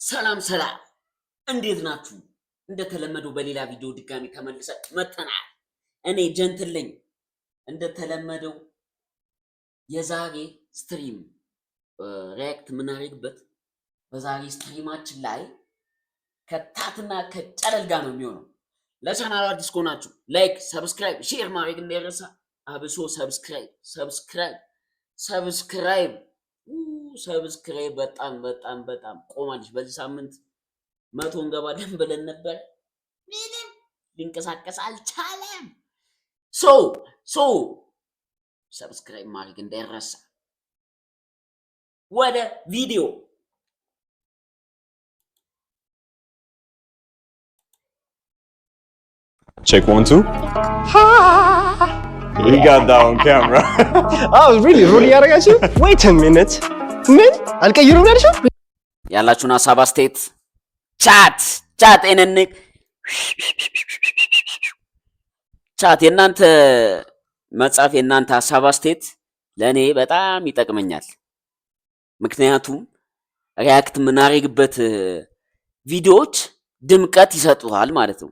ሰላም እንዴት ናችሁ? እንደተለመደው በሌላ ቪዲዮ ድጋሚ ተመልሰን መጥተናል። እኔ ጀንትል ነኝ። እንደተለመደው የዛሬ ስትሪም ሪያክት የምናደርግበት በዛሬ ስትሪማችን ላይ ከታትና ከጨለል ጋር ነው የሚሆነው። ለቻናሉ አዲስ ከሆናችሁ ላይክ፣ ሰብስክራይብ፣ ሼር ማድረግ እንዳይረሳ። አብሶ ሰብስክራይብ በጣም ቆማለች። በዚህ ሳምንት 100 እንገባለን ብለን ነበር፣ ምንም ሊንቀሳቀስ አልቻለም። ሰብስክራይብ ማድረግ እንዳይረሳ። ወደ ቪዲዮ Check 1 2. We got that on camera. Oh, really? Really ያረጋችሁ? Wait a minute. ምን አልቀይሩም ያልሽው? ያላችሁን ሐሳብ አስተያየት ቻት እንንቅ ቻት የእናንተ መጻፍ የእናንተ ሐሳብ አስተያየት ለኔ በጣም ይጠቅመኛል። ምክንያቱም ሪያክት የምናደርግበት ቪዲዮዎች ድምቀት ይሰጡሃል ማለት ነው።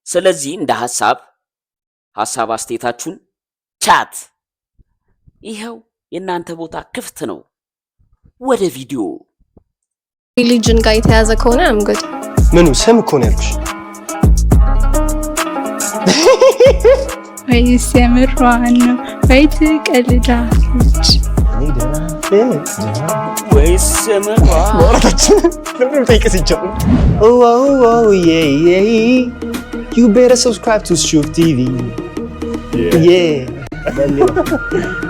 ስለዚህ እንደ ሐሳብ አስተያየታችሁን ቻት ይሄው የእናንተ ቦታ ክፍት ነው። ወደ ቪዲዮ ሪሊጅን ጋር የተያዘ ከሆነ አምገድ ምኑ ስም እኮ ነው ያልኩሽ። ወይስ የምሯን ነው ወይ ትቀልዳለች? ወይስ የምሯን ለምን ታይቀስቻው? Oh yeah. You better subscribe to Shoop TV. Yeah.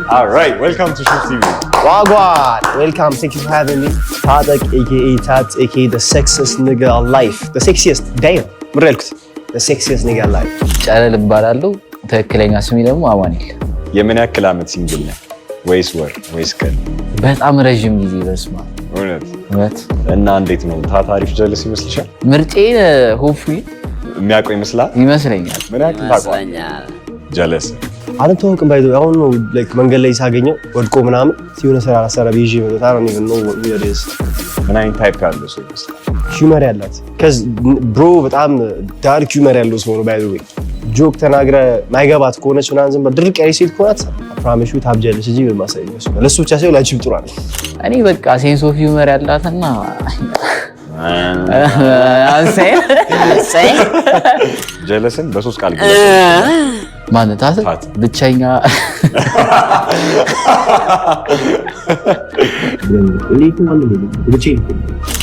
All right, welcome to Shoop TV. Wagwan, welcome. Thank you for having me. Tadak aka Tat aka the sexiest nigga alive. The sexiest. Damn. ምን ያልኩት? The sexiest nigga alive. ጨለል እባላለሁ። ትክክለኛ ስሜ ደግሞ አማኑኤል። የምን ያክል ዓመት ሲንግል ነህ? ወይስ ወር ወይስ ቀን? በጣም ረጅም ጊዜ በስማ እውነት። እና እንዴት ነው ታታሪፍ ጀለስ ይመስልሻል? ምርጬን ሆፕፉሊ የሚያውቀው ይመስላል ይመስለኛል። ምን ያክል ታውቀዋለህ? ጀለስ አልተዋወቅም ባይዶ አሁን ነው ላይክ መንገድ ላይ ሳገኘው ወድቆ ምናምን ሲሆነ ሰራ ቢጂ መጣ ነው even know what it is። ምን አይነት ታይፕ ያለው ሰው ይመስላል? ሂውመር ያላት ብሮ በጣም ዳርክ ሂውመር ያለው ሰው ነው ባይዶ ወይ ጆክ ተናግረ ማይገባት ከሆነች ምናምን ዝም ብለህ ድርቅ ያለ ሴት ከሆነች ፕሮሚስ ዩ ታብጃለሽ እንጂ በማሳይ ነው ለሱ ብቻ ሳይሆን ላንቺም ጥሩ አይደል። እኔ በቃ ሴንስ ኦፍ ሂውመር ያላትና አንሳይ ጀለስን በሶስት ቃል ማንታት ብቻኛ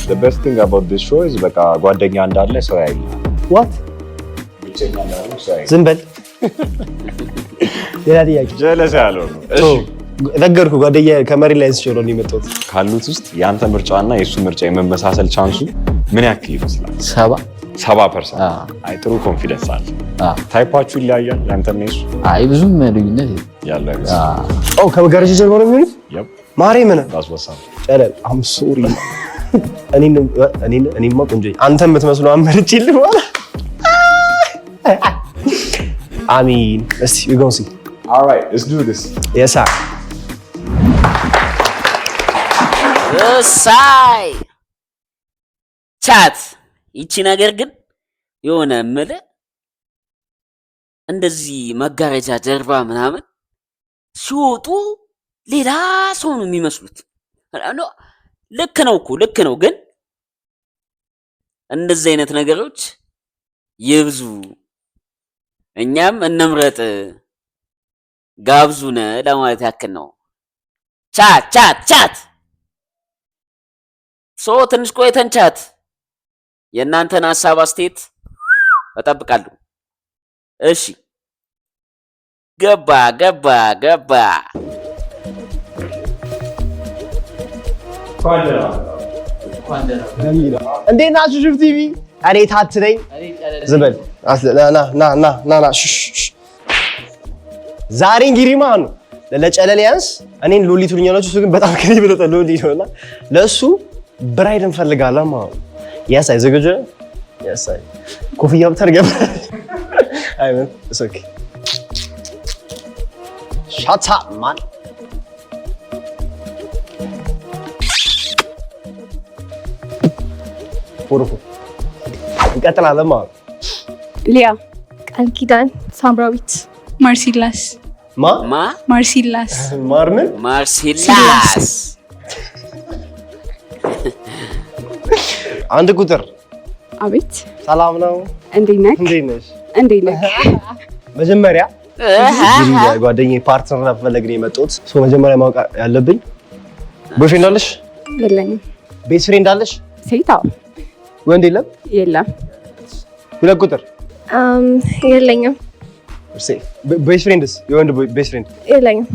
The best thing about this show is በቃ ጓደኛ እንዳለ ሰው ያይ what ብቸኛ እንዳለ ሰው ያይ ዝም በል ሌላ ጥያቄ ጀለስ ያለው ነው። እሺ ነገርኩ ጓደኛ ከመሬት ላይ አንስቼ ነው የመጣሁት። ካሉት ውስጥ ያንተ ምርጫና የሱ ምርጫ የመመሳሰል ቻንሱ ምን ያክል ይመስላል? 70%። አይ ጥሩ ኮንፊደንስ አለ። ታይፓችሁ ይለያያል ያንተና የሱ? አይ ብዙም ልዩነት ያለው አይመስልም። ከመጋረጃ ጀርባ ነው የሚሆነው? ያው ማሬ ምን ታስወሳው ጨለል I'm sorry እኔማ ቆንጆ አንተ የምትመስለው አመርጭ ይልም ማለት አሚን። እስቲ we go see. All right, let's do this. Yes sir. ሳይ ቻት ይቺ ነገር ግን የሆነ ምልህ እንደዚህ መጋረጃ ጀርባ ምናምን ሲወጡ ሌላ ሰው ነው የሚመስሉት። ልክ ነው ግን እንደዚህ አይነት ነገሮች ይብዙ፣ እኛም እንምረጥ፣ ጋብዙነ ለማለት ያክል ነው። ቻት ትንሽ ቆይተን ቻት የእናንተን ሐሳብ አስተያየት እጠብቃለሁ። እሺ ገባ እንዴት ናችሁ ሹፍ ቲቪ? እኔ ታት ነኝ። ዝም በል ና ዛሬ እንግዲህ ማን ነው ለጨለል ያንስ እኔን ሎሊ ትሉኛላችሁ። እሱ ግን በጣም ከኔ ብለጠ ሎሊ ነውና ለሱ ብራይድ እንፈልጋለን ማለት ነው። ያሳይ ዘገጀ ያሳይ ኮፍያ ብታርገብ አይ ምን it's okay shut up man ፎርፎ እንቀጥላለን ማለት ሊያ ቃል ኪዳን፣ ሳምራዊት፣ ማርሲላስ ማ ማርሲላስ ማርምን ማርሲላስ አንድ ቁጥር አቤት ሰላም ነው እንዴት ነህ? እንዴት ነሽ? እንዴት ነህ? መጀመሪያ ጓደኛዬ ፓርትነር ለመፈለግ ነው የመጣሁት። መጀመሪያ ማወቅ ያለብኝ ቦይፍሬንድ አለሽ? የለኝም። ቤስት ፍሬንድ አለሽ? ሴት? አዎ። ወንድ የለም? የለም። ሁለት ቁጥር የለኝም። ቤስት ፍሬንድስ? የወንድ ቤስት ፍሬንድ የለኝም።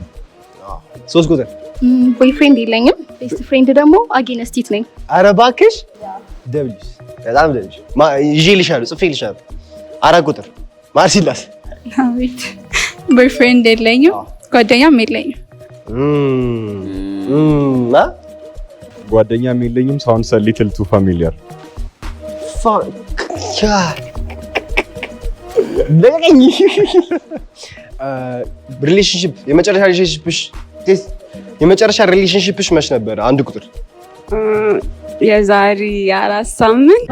ሶስት ቁጥር ቦይፍሬንድ የለኝም። ቤስት ፍሬንድ ደግሞ አጌነስቲት ነኝ። ኧረ እባክሽ ደብሊውስ በጣም ደብሊውስ ይዤልሻለሁ፣ ጽፌልሻለሁ። አራት ቁጥር ማርሲላስ አቤት ቦይፍሬንድ የለኝም፣ ጓደኛም የለኝም። ጓደኛም የለኝም። ሳውንድስ a little too familiar ለቀኝ ሪሌሽንሺፕ የመጨረሻ ሪሌሽንሺፕሽ መች ነበር? አንድ ቁጥር የዛሬ 4 ሳምንት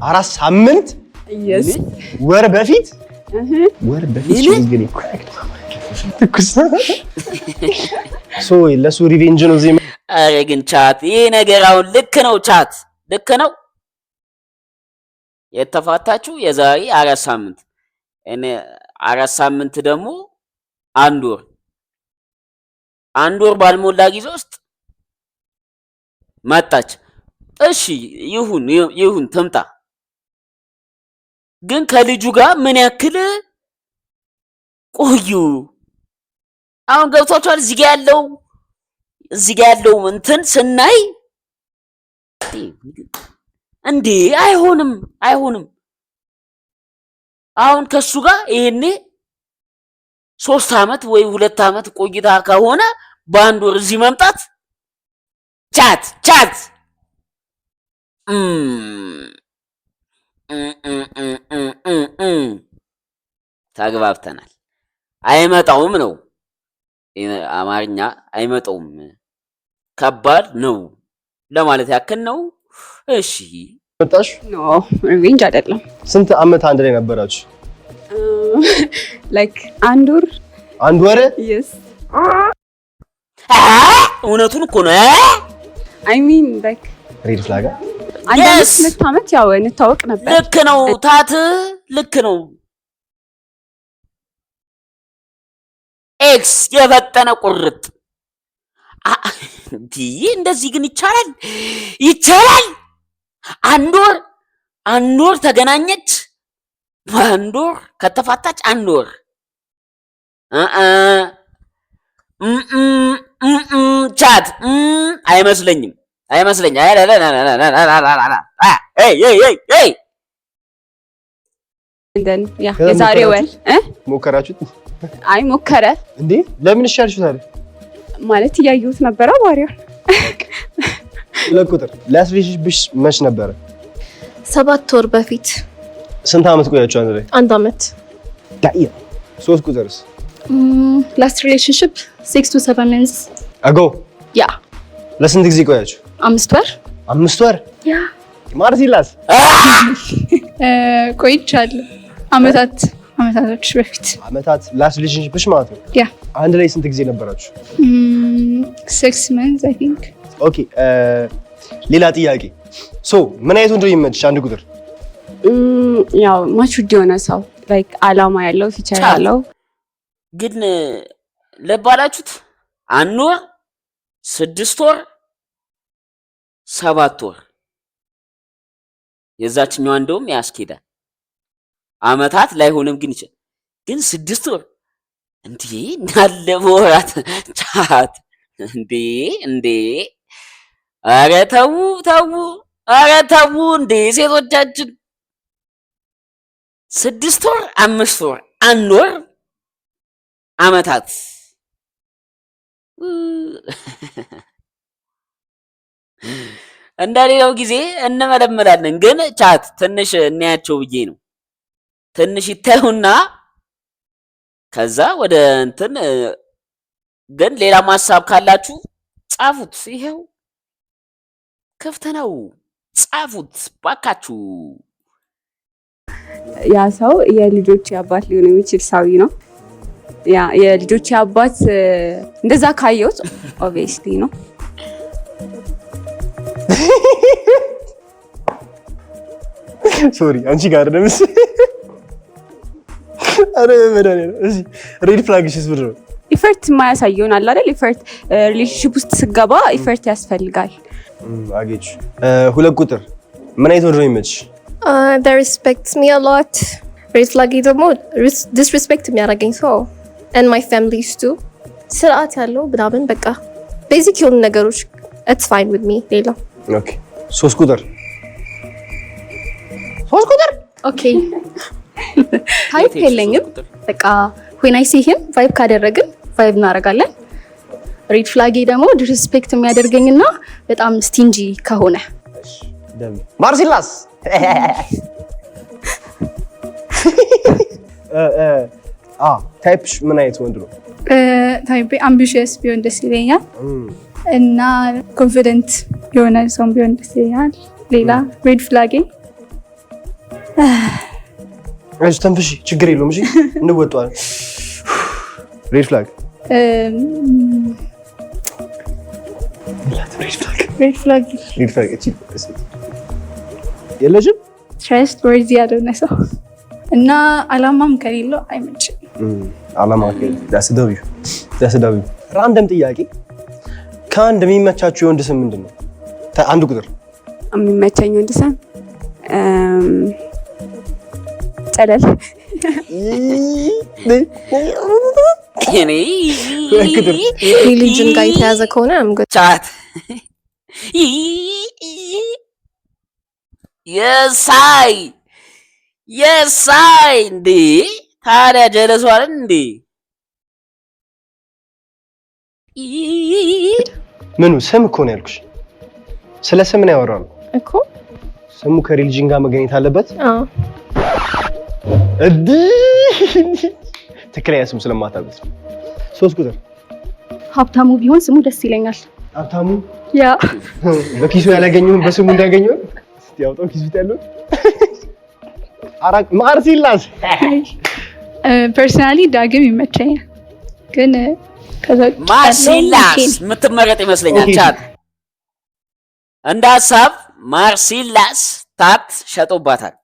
4 ሳምንት yes ወር በፊት ወር በፊት ሶ ለሱ ሪቬንጅ ነው እዚህ። ኧረ ግን ቻት ይሄ ነገር አሁን ልክ ነው። ቻት ልክ ነው። የተፋታችሁ የዛሬ 4 ሳምንት እኔ 4 ሳምንት ደግሞ አንድ ወር ባልሞላ ጊዜ ውስጥ መጣች። እሺ ይሁን ትምጣ። ግን ከልጁ ጋር ምን ያክል ቆዩ? አሁን ገብቷችኋል? እዚህ ጋር ያለው እንትን ስናይ እንዴ አይሆንም። አሁን ከሱ ጋር ይሄኔ 3 አመት ወይ 2 አመት ቆይታ ከሆነ በአንድ ወር እዚህ መምጣት ቻት ተግባብተናል። አይመጣውም ነው አማርኛ አይመጣውም፣ ከባድ ነው ለማለት ያክል ነው። እሺ መጣሽ? ኖ ሪቬንጅ አይደለም። ስንት አመት አንድ ላይ ነበራችሁ? ላይክ አንድ ወር yes እውነቱን እኮ ነው። I mean like ሬድ ፍላግ አንድ አመት ያው እንታወቅ ነበር። ልክ ነው ታት ልክ ነው። ኤክስ የፈጠነ ቁርጥ እንደዚህ ግን ይቻላል። አንድ ወር ተገናኘች፣ በአንድ ወር ከተፋታች አንድ ወር ቻት አይመስለኝም። የዛሬ ወር ሞከራችሁት? አይ ሞከረ እንዴ? ለምን ይሻልሽ ታዲያ? ማለት እያየሁት ነበረ ባሪያ። ሁለት ቁጥር ላስት ሪሌሽንሺፕሽ መች ነበረ? 7 ወር በፊት። ስንት አመት ቆያችሁ አንድ ላይ? 1 አመት። ዳይ ሶስት ቁጥርስ? ላስት ሪሌሽንሺፕ 6 to 7 months አጎ። ያ ለስንት ጊዜ ቆያችሁ? 5 ወር። 5 ወር? ያ ማርሲላስ? ቆይቻለሁ አመታቶች በፊት። አመታት ላስት ሪሌሽንሺፕሽ ማለት ነው? ያ አንድ ላይ ስንት ጊዜ ነበራችሁ? 6 months I think። ኦኬ ሌላ ጥያቄ። ምን አይነት ወንድ ይመችሽ? አንድ ቁጥር ያው ማቹርድ የሆነ ሰው ላይክ አላማ ያለው ፊቸር ያለው። ግን ለባላችሁት 1 ወር 6 ወር 7 ወር የዛችኛው እንደውም ያስኬዳል። አመታት ላይሆንም ግን ይችላል። ግን 6 ወር እንዴ እንዳለ ወራት ቻት እንዴ ኧረ ተው እንዴ ሴቶቻችን 6 ወር 5 ወር 1 ወር አመታት እንደሌላው ጊዜ እንመለመላለን። ግን ቻት ትንሽ እናያቸው ብዬ ነው። ትንሽ ይታዩና ከዛ ወደ እንትን ግን ሌላ ሐሳብ ካላችሁ ጻፉት። ይሄው ክፍት ነው። ጻፉት ባካችሁ። ያ ሰው የልጆች አባት ሊሆን የሚችል ሰው ነው። ያ የልጆች አባት እንደዛ ካየሁት ኦብቪየስሊ ነው። ሶሪ አንቺ ጋር ደምስ አረ መዳኔ ነው። እሺ ሬድ ፍላግሽስ ብር ኢፈርት ማያሳየውን አለ አይደል? ኢፈርት ሪሌሽንሺፕ ውስጥ ስገባ ኢፈርት ያስፈልጋል። አጌች ሁለት ቁጥር ምን አይነት ወንድ ነው የሚመችሽ? They respect me a lot. Red flag ደግሞ disrespect የሚያደርገኝ ሰው and my families too. ስርዓት ያለው ምናምን በቃ ቤዚክ የሆኑ ነገሮች it's fine with me። ሌላ ኦኬ 3 ቁጥር ኦኬ ታይፕ የለኝም። በቃ when I see him ቫይብ ካደረግን ቫይብ እናደርጋለን። ሬድ ፍላጌ ደግሞ ዲስሪስፔክት የሚያደርገኝና በጣም ስቲንጂ ከሆነ ማርሲላስ ታይፕሽ ምን አይነት ወንድ ነው? ታይፔ አምቢሽየስ ቢሆን ደስ ይለኛል እና ኮንፊደንት የሆነ ሰው ቢሆን ደስ ይለኛል። ሌላ ሬድ ፍላጌ እሺ ተንፍሺ፣ ችግር የለውም። እሺ እንወጣዋለን። ሬድ ፍላግ ሬድ ፍላግ የለሽም። ትረስት ወርዚ ያልሆነ ሰው እና አላማም ከሌለው አይመችም። አላማ ከሌለው ዳስዳዊ ራንደም ጥያቄ ከአንድ የሚመቻችሁ የወንድ ስም ምንድን ነው? አንድ ቁጥር የሚመቸኝ ወንድ ስም ጨለል ሪሊጅን ጋር የተያዘ ከሆነ ቻት የሳይ እንዴ ታዲያ ጀለሱ አይደል እንዴ? ምኑ ስም እኮ ነው ያልኩሽ። ስለ ስም ነው ያወራነው እኮ። ስሙ ከሪሊጅን ጋር መገኘት አለበት። ትክክለኛ ስሙ ስለማታውቁት 3 ቁጥር ሀብታሙ ቢሆን ስሙ ደስ ይለኛል። ሀብታሙ ያ በኪሱ ያላገኘውን በስሙ እንዳገኘው እስቲ ያውጣው ኪሱ ያለው አራቅ ማርሲላስ ፐርሰናሊ ዳግም ይመቸኛል፣ ግን ማርሲላስ የምትመረጥ ይመስለኛል። ቻት እንደ ሀሳብ ማርሲላስ ታት ሸጦባታል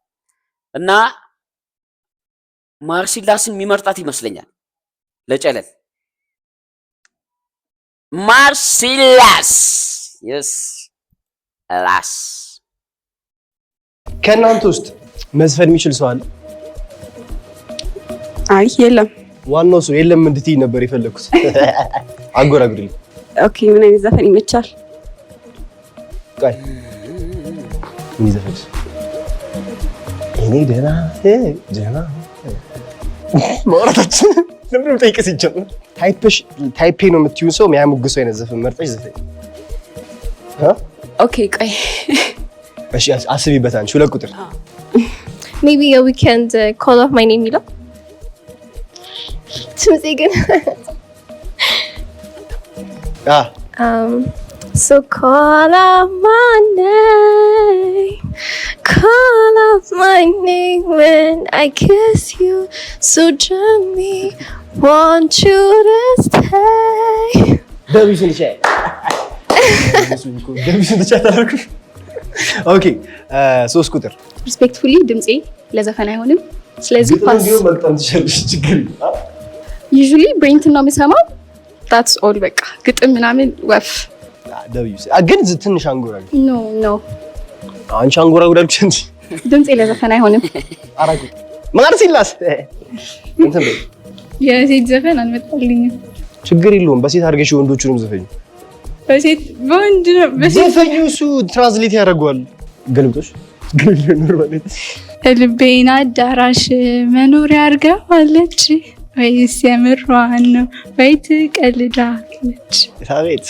እና ማርሲላስን የሚመርጣት ይመስለኛል ለጨለል ማርሲላስ ላስ ከእናንተ ውስጥ መዝፈን የሚችል ሰው አለ? አይ የለም። ዋናው ሰው የለም እንድትይ ነበር የፈለኩት። አጎራጉሪ። ኦኬ ምን አይነት ዘፈን ይመቻል? ቆይ ምን ይዘፈን? እኔ ደህና ማውራታችን ለምን ጠይቀስ ይጀምር። ታይፔ ነው የምትይው ሰው የሚያሙግሰው አይነት ዘፈን መርጠሽ ዘፈን። ኦኬ ቆይ እሺ አስቢበት አንቺ። 2 ቁጥር maybe a weekend call off my name ይላል ትምጽ ግን so call off my name when I kiss you so gently, want you to stay. ደብዩን ቻይ ታደርኩ። ኦኬ 3 ቁጥር ሪስፔክትፉሊ ድምጼ ለዘፈን አይሆንም። ስለዚህ ፓስ መልጣም ትችላለሽ። ችግር የለም። ዩዥሊ ብሬንትን ነው የምሰማው። that's all በቃ ግጥም ምናምን ወፍ ደብዩ ግን ትንሽ አንጎራጉ። ኖ አንቺ አንጎራጉዳልሽ እንጂ ድምጼ ለዘፈን አይሆንም። አራቁ ማርሲላስ እንትን በይ። የሴት ዘፈን አልመጣልኝም። ችግር የለውም። በሴት አድርገሽ ወንዶቹንም ዘፈኝ። በሴት በወንድ ነው ዘፈኙ እሱ ትራንስሌት ያደርገዋል። ገልብጦሽ ኖርማል ልቤን አዳራሽ መኖሪያ አድርገዋለች ወይስ የምሯን ነው ወይ ትቀልዳለች? ታቤት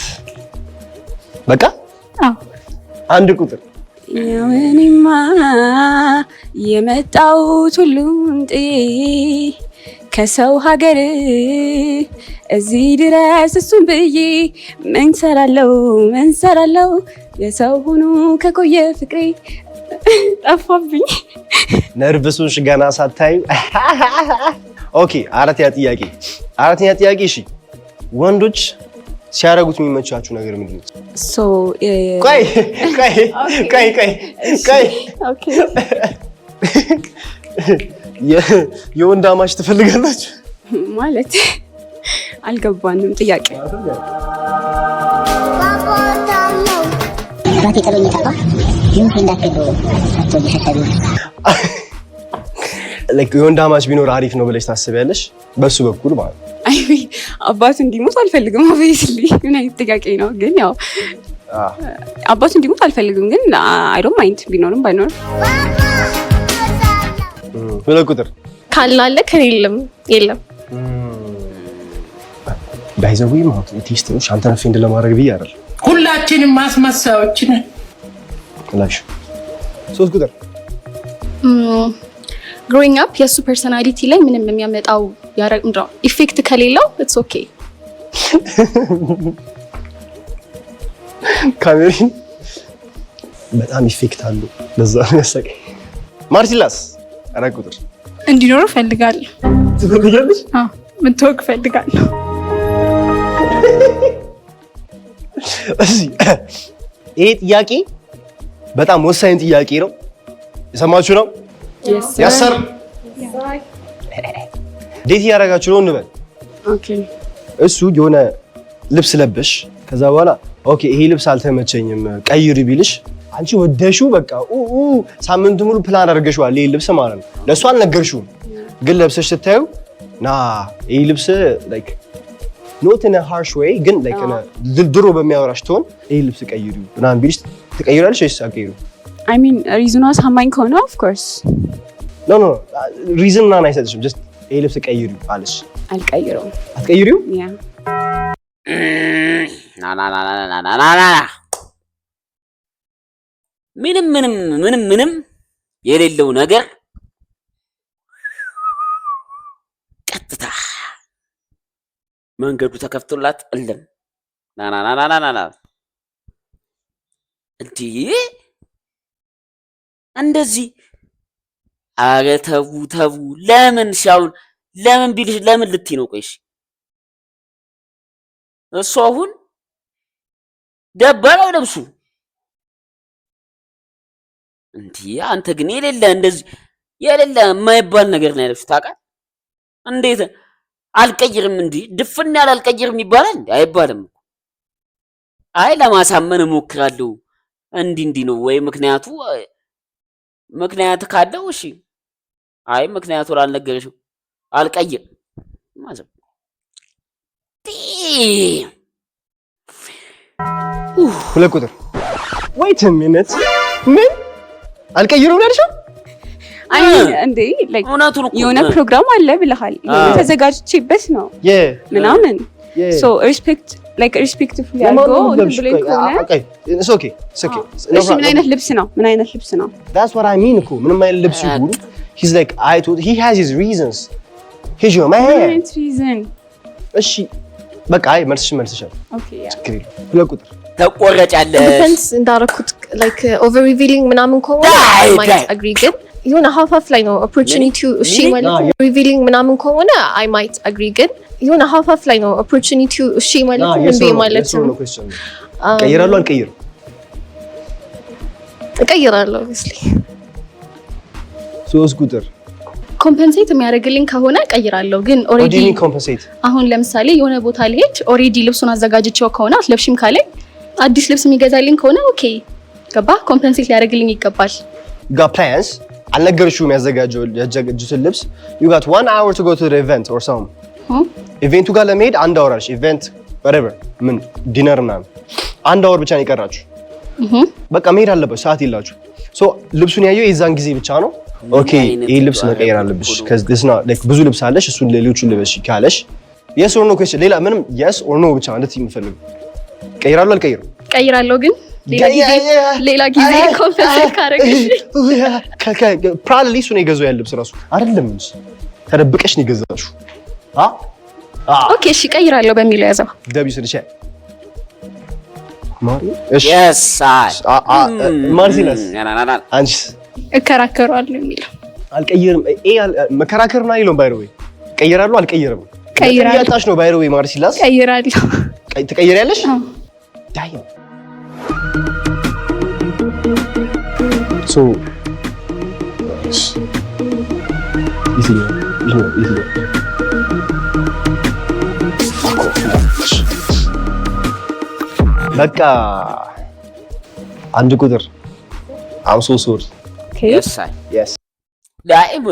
በቃ አዎ 1 ቁጥር እኔማ የመጣሁት ሁሉን ጥዬ ከሰው ሀገር እዚህ ድረስ እሱን ብዬ ምን ሰራለው የሰው ሆኖ ከቆየ ፍቅሬ ጠፋብኝ። ነርቭሱሽ ገና ሳታዩ። ኦኬ አራተኛ ጥያቄ እሺ ወንዶች ሲያረጉት የሚመቻችሁ ነገር ምንድን ነው? ቆይ ኦኬ የወንድ አማች ትፈልጋላችሁ ማለት አልገባንም ጥያቄ። የወንድ አማች ቢኖር አሪፍ ነው ብለሽ ታስቢያለሽ? በሱ በኩል ማለት ነው። አይ አባቱ እንዲሞት አልፈልግም። ኦብቪየስሊ ምን አይነት ጥያቄ ነው? ግን ያው አባቱ እንዲሞት አልፈልግም፣ ግን አይ ዶንት ማይንድ ቢኖርም ባይኖርም። ሁለት ቁጥር ካላለ ከሌለም የለም። ባይዘው ማለት ነው ቴስት ነው። አንተን ፊንድ ለማድረግ ብዬ አይደል? ሁላችንም ማስመሳዮች ነን። ላሽ ሶስት ቁጥር ግሮዊንግ አፕ የሱ ፐርሰናሊቲ ላይ ምንም የሚያመጣው ያረግምድራ ኢፌክት ከሌለው ኢትስ ኦኬ። ካሜሪን በጣም ኢፌክት አለው። ለዛ ነው ያሳቀኝ። ማርቲላስ አራት ቁጥር እንዲኖር ፈልጋለሁ። ትፈልጋለሽ? አዎ ምትወቅ ፈልጋለሁ። ይሄ ጥያቄ በጣም ወሳኝ ጥያቄ ነው። የሰማችሁ ነው? ያሰር ዴት ያደረጋችሁ ነው እንበል። ኦኬ እሱ የሆነ ልብስ ለብሽ፣ ከዛ በኋላ ኦኬ ይሄ ልብስ አልተመቸኝም ቀይሪ ቢልሽ አንቺ ወደሽው በቃ ሳምንት ሙሉ ፕላን አድርገሽዋል ይሄ ልብስ ማለት ነው። ለእሱ አልነገርሽውም፣ ግን ለብሰሽ ስታዩ ና ይሄ ልብስ ላይክ ኖት ኢን አ ሃርሽ ዌይ ግን ላይክ ድሮ በሚያወራሽ ትሆን ይሄ ልብስ ቀይሪ ምናምን ቢልሽ ትቀይራለሽ ወይስ አትቀይሪም? አይ ሚን ሪዝኗ ሳማኝ ከሆነ ኦፍ ኮርስ ኖ ሪዝን ምናምን አይሰጥሽም። ጀስት ይሄ ልብስ ቀይሪ አለሽ። አልቀይረውም። አትቀይሪውም? ያ ምንም የሌለው ነገር ቀጥታ መንገዱ ተከፍቶላት እልም ናናናናናና እንዲህ እንደዚህ። አረ ተው ለምን ሻውን ለምን ቢልሽ ለምን ልትይ ነው? ቆይሽ እሱ አሁን ደበረው ልብሱ እንዲህ። አንተ ግን የሌለ እንደዚህ የሌለ የማይባል ነገር ነው ያለሽ። ታውቃለህ እንዴት አልቀይርም እንዲህ ድፍን ያለ አልቀይርም ይባላል እንዴ? አይባልም። አይ ለማሳመን እሞክራለሁ እንዲህ ነው ወይ ምክንያት ካለው እሺ። አይ ምክንያቱ አልነገርሽም አልቀይርም ማለት ሁለት ቁጥር wait a minute ምን አልቀይረውም ያልሽው? አይ እንዴ ላይክ የሆነ ፕሮግራም አለ ብለሃል። ተዘጋጅቼበት ነው ምናምን ሶ ሪስፔክትፉል ያልጎ ብለኝ ከሆነ ኦኬ እሺ ምን አይነት ልብስ ነው? that's what I mean እኮ ምንም አይነት ልብስ ይሁን he's like he has his reasons he's your man reason እሺ በቃ አይ መልስሻል። ኦኬ ያ ሁለት ቁጥር ተቆረጫለሽ ዲፔንድስ እንዳረኩት ላይክ ኦቨር ሪቪሊንግ ምናምን ከሆነ አይ ማይት አግሪ ግን የሆነ ሃፍ ላይ ነው ኦፖርቹኒቲው እሺ ማለት ነው። ሪቪሊንግ ምናምን ከሆነ አይ ማይት አግሪ ግን የሆነ ሃፍ ላይ ነው ኦፖርቹኒቲው እሺ ማለት ነው። እንዴ ማለት ነው ቀይራለሁ አልቀይርም? እቀይራለሁ ኦብቪስሊ። ሶስት ቁጥር ኮምፐንሴት የሚያደርግልኝ ከሆነ ቀይራለሁ። ግን ኦሬዲ አሁን ለምሳሌ የሆነ ቦታ ልሄድ ኦሬዲ ልብሱን አዘጋጅቼው ከሆነ አትለብሽም ካለኝ አዲስ ልብስ የሚገዛልኝ ከሆነ ኦኬ ገባ ኮምፐንሴት ሊያደርግልኝ ይገባል። ጋ ፕላንስ አልነገርሽውም ያዘጋጁትን ልብስ you got 1 hour to go to the event or some ኢቨንቱ ጋር ለመሄድ 1 hour አለሽ ኢቨንት whatever ምን ዲነር ምናምን 1 hour ብቻ ነው የቀራችሁ። በቃ መሄድ አለበት ሰዓት የላችሁ። ሶ ልብሱን ያየው የዛን ጊዜ ብቻ ነው። ኦኬ ይሄ ልብስ መቀየር አለብሽ cuz this not like ብዙ ልብስ አለሽ እሱን ሌሎቹን ልበሽ ካለሽ yes or no question ሌላ ምንም yes or no ብቻ እንድትይ የምፈልገው ቀይራለሁ አልቀይርም? ቀይራለሁ ግን ሌላ ጊዜ ኮንፈረንስ ካረግሽ ፕሮባብሊ እሱ ነው የገዛው ያለ ልብስ ራሱ አይደለም እንጂ ተደብቀሽ ነው የገዛሽው። ኦኬ እሺ ቀይራለሁ በሚለው ያዘው። ደብዩ ስልሽ ማሪ እሺ yes አይ ማርሲናስ አንቺስ? እከራከረዋለሁ የሚለው አልቀይርም። መከራከር ነው አይልም። ባይሮ ቀይራለሁ አልቀይርም። ቀይራለሁ ያጣሽ ነው ባይሮ ማርሲላስ ቀይራለሁ። ትቀይሪያለሽ? ዳይ ሶ በቃ አንድ ቁጥር I'm so sorry yes አይ yes ዳይም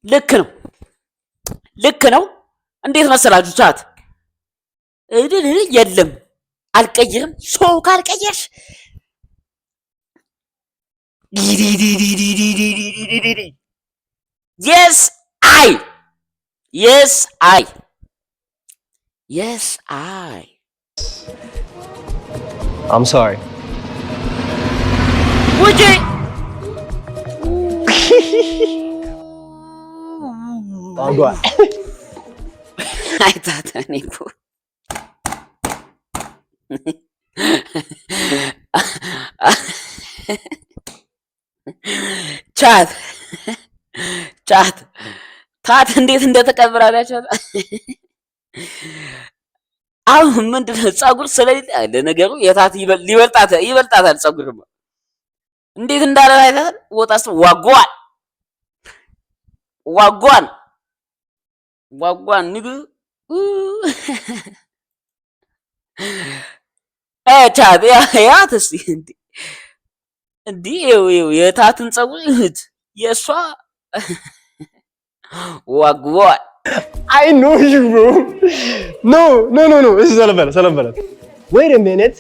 ልክ ነው። እንዴት መሰላችሁ ቻት የለም አልቀይርም። ሰው ካልቀየርሽ yes I I'm sorry ውጪ ታጓ አይታተኝ እኮ ቻት ታት እንዴት እንደተቀበላላችሁ አሁን ምንድነው ፀጉር ስለሌለ ለነገሩ የታት ይበልጣታል ፀጉር እንዴት እንዳለ አይተሃል። ወጣስ ዋጓን ንግ ቻት ያት እስቲ እንዴ የታትን ፀጉር እህት የእሷ ዋጓን I know you bro no this is Salambala wait a minute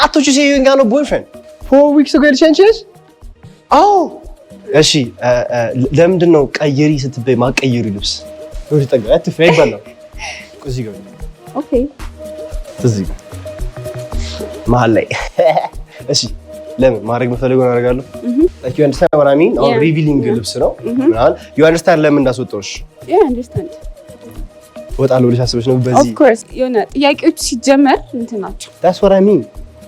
I thought you said you ain't got no boyfriend 4 weeks ago the changes oh እሺ ለምንድን ነው ቀይሪ ስትበይ ማቀይሪ ልብስ ወደ ጠጋ አትፈይ ባለው እዚህ ጋር ኦኬ እዚህ ጋር መሀል ላይ እሺ ለምን ማድረግ መፈለገው አደርጋለሁ like you understand what I mean or revealing ልብስ ነው ምናምን you understand ለምን እንዳስወጣውሽ yeah understand ወጣለው ልጅ አስበሽ ነው በዚህ of course የሆነ ጥያቄዎች ሲጀመር እንትን ናቸው that's what I mean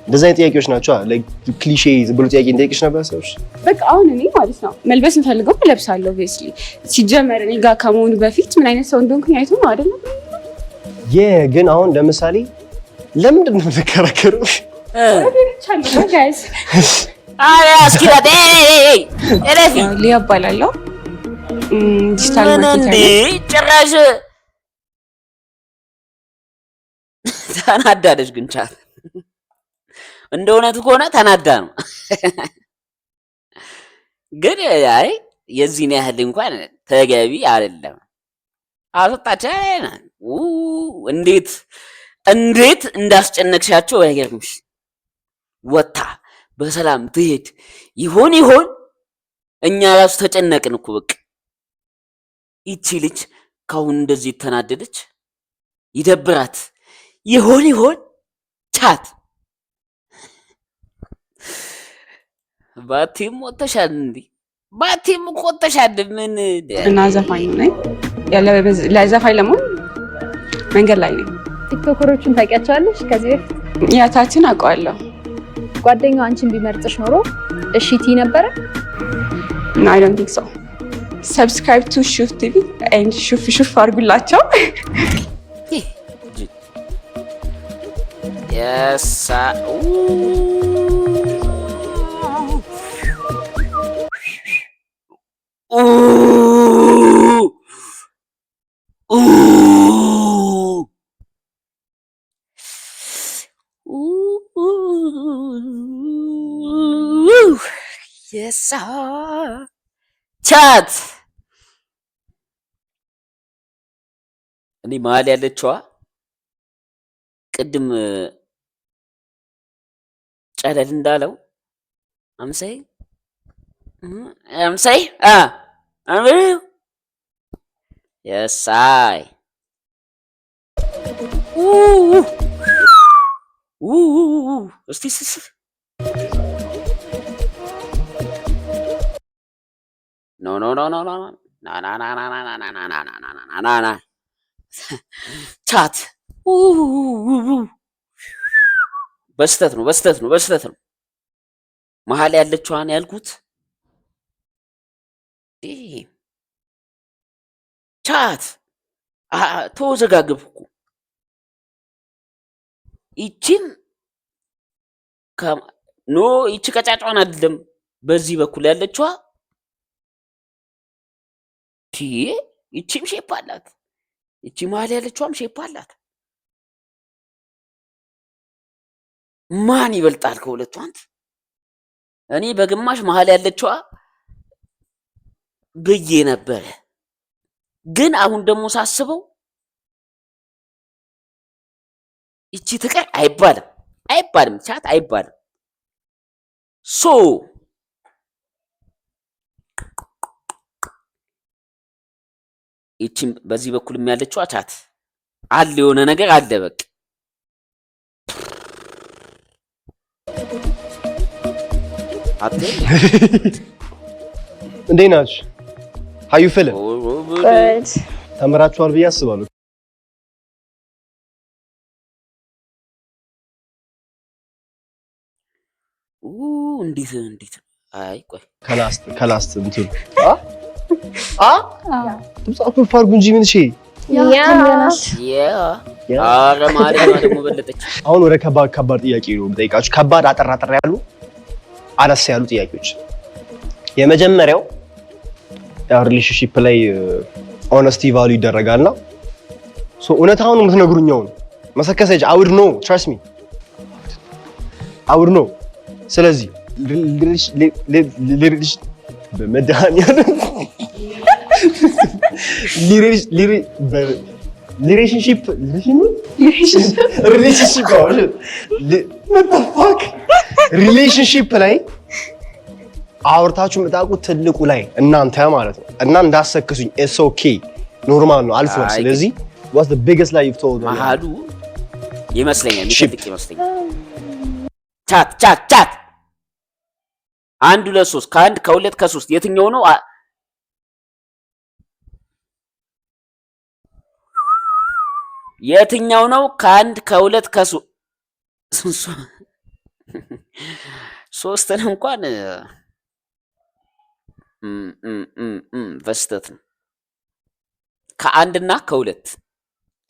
እንደዛ አይነት ጥያቄዎች ናቸው like ክሊሼ ብሎ ጥያቄ እንጠይቅሽ ነበር ሰዎች በቃ አሁን እኔ ማለት ነው መልበስ እንፈልገው እለብሳለሁ obviously ሲጀመር እኔ ጋር ከመሆኑ በፊት ምን አይነት ሰው እንደሆንኩኝ አይቶ ነው አይደል ግን አሁን ለምሳሌ ለምንድን ነው ተከራከሩ guys አያ እስኪ ኤሌፊ ሊያባላለው ዲጂታል ማርኬቲንግ ጭራሽ ተናዳለች ግን ቻት እንደ እውነቱ ከሆነ ተናዳ ነው ግን አይ የዚህን ያህል እንኳን ተገቢ አይደለም አስወጣቻለና እንዴት እንዳስጨነቅሻቸው አይገርምሽ ወጣ በሰላም ትሄድ ይሆን እኛ ራሱ ተጨነቅን እኮ በቃ ይቺ ልጅ ካሁን እንደዚህ ተናደደች ይደብራት ይሆን ቻት ባቲም ወተሻል እንዴ ባቲም ወተሻል ምን እና ዘፋኝ ነኝ ያለ ለዘፋኝ ለምን መንገድ ላይ ነኝ ቲክቶከሮችን ታውቂያቸዋለሽ ከዚህ በፊት ያታችን አውቀዋለሁ ጓደኛው አንቺን ቢመርጥሽ ኖሮ እሺ ቲ ነበረ no I don't think so subscribe to Shuf TV and Shuf አድርጉላቸው yes yes ቻት እኔ መሀል ያለችዋ ቅድም ጨለል እንዳለው አምሳይ የሳይ እስቲ ኖ ቻት በስተት ነው መሀል ያለችዋን ያልኩት ቻት ተወዘጋገብኩ ይቺን ኖ ይቺ ቀጫጫዋን አይደለም በዚህ በኩል ያለችዋ ይቺም ሼፕ አላት ይቺ መሀል ያለችዋም ሼፕ አላት ማን ይበልጣል ከሁለቱ አንተ እኔ በግማሽ መሀል ያለችዋ ብዬ ነበር ግን አሁን ደግሞ ሳስበው ይቺ ትቀር አይባልም ቻት አይባልም ሶ ይቺም በዚህ በኩል የሚያለችው ቻት አለ የሆነ ነገር አለ በቃ አጤ እንዴት ናችሁ? how you feeling? ተምራችኋል ብዬ አስባለሁ። እንዴት አይ ቆይ ከላስት እንትን ትምጻፉ ፋርጉ እንጂ ምን እሺ አረ ማሪያ ደግሞ በለጠች። አሁን ወደ ከባድ ጥያቄ ነው የምጠይቃችሁ። ከባድ አጠር ያሉ አነስ ያሉ ጥያቄዎች። የመጀመሪያው ያው ሪሌሽንሺፕ ላይ ሆነስቲ ቫልዩ ይደረጋልና ሶ እውነታውን የምትነግሩኝ ነው መሰከሰጅ I would know trust me I would know ስለዚህ በመድኃኒዓለም ሪሌሽንሺፕ ላይ አውርታችሁ የምታውቁት ትልቁ ላይ እናንተ ማለት ነው እና እንዳሰክሱኝ it's okay ኖርማል ነው አልፏል። ስለዚህ what's the biggest lie you've told me? መሀሉ ይመስለኛል የሚፈልቅ ይመስለኛል ቻት 1 2 3 ከ1 ከ2 ከ3 የትኛው ነው? የትኛው ነው ከ1 ከ2 ከ3 ሶስትን እንኳን በስተት ነው። ከ1 እና ከ2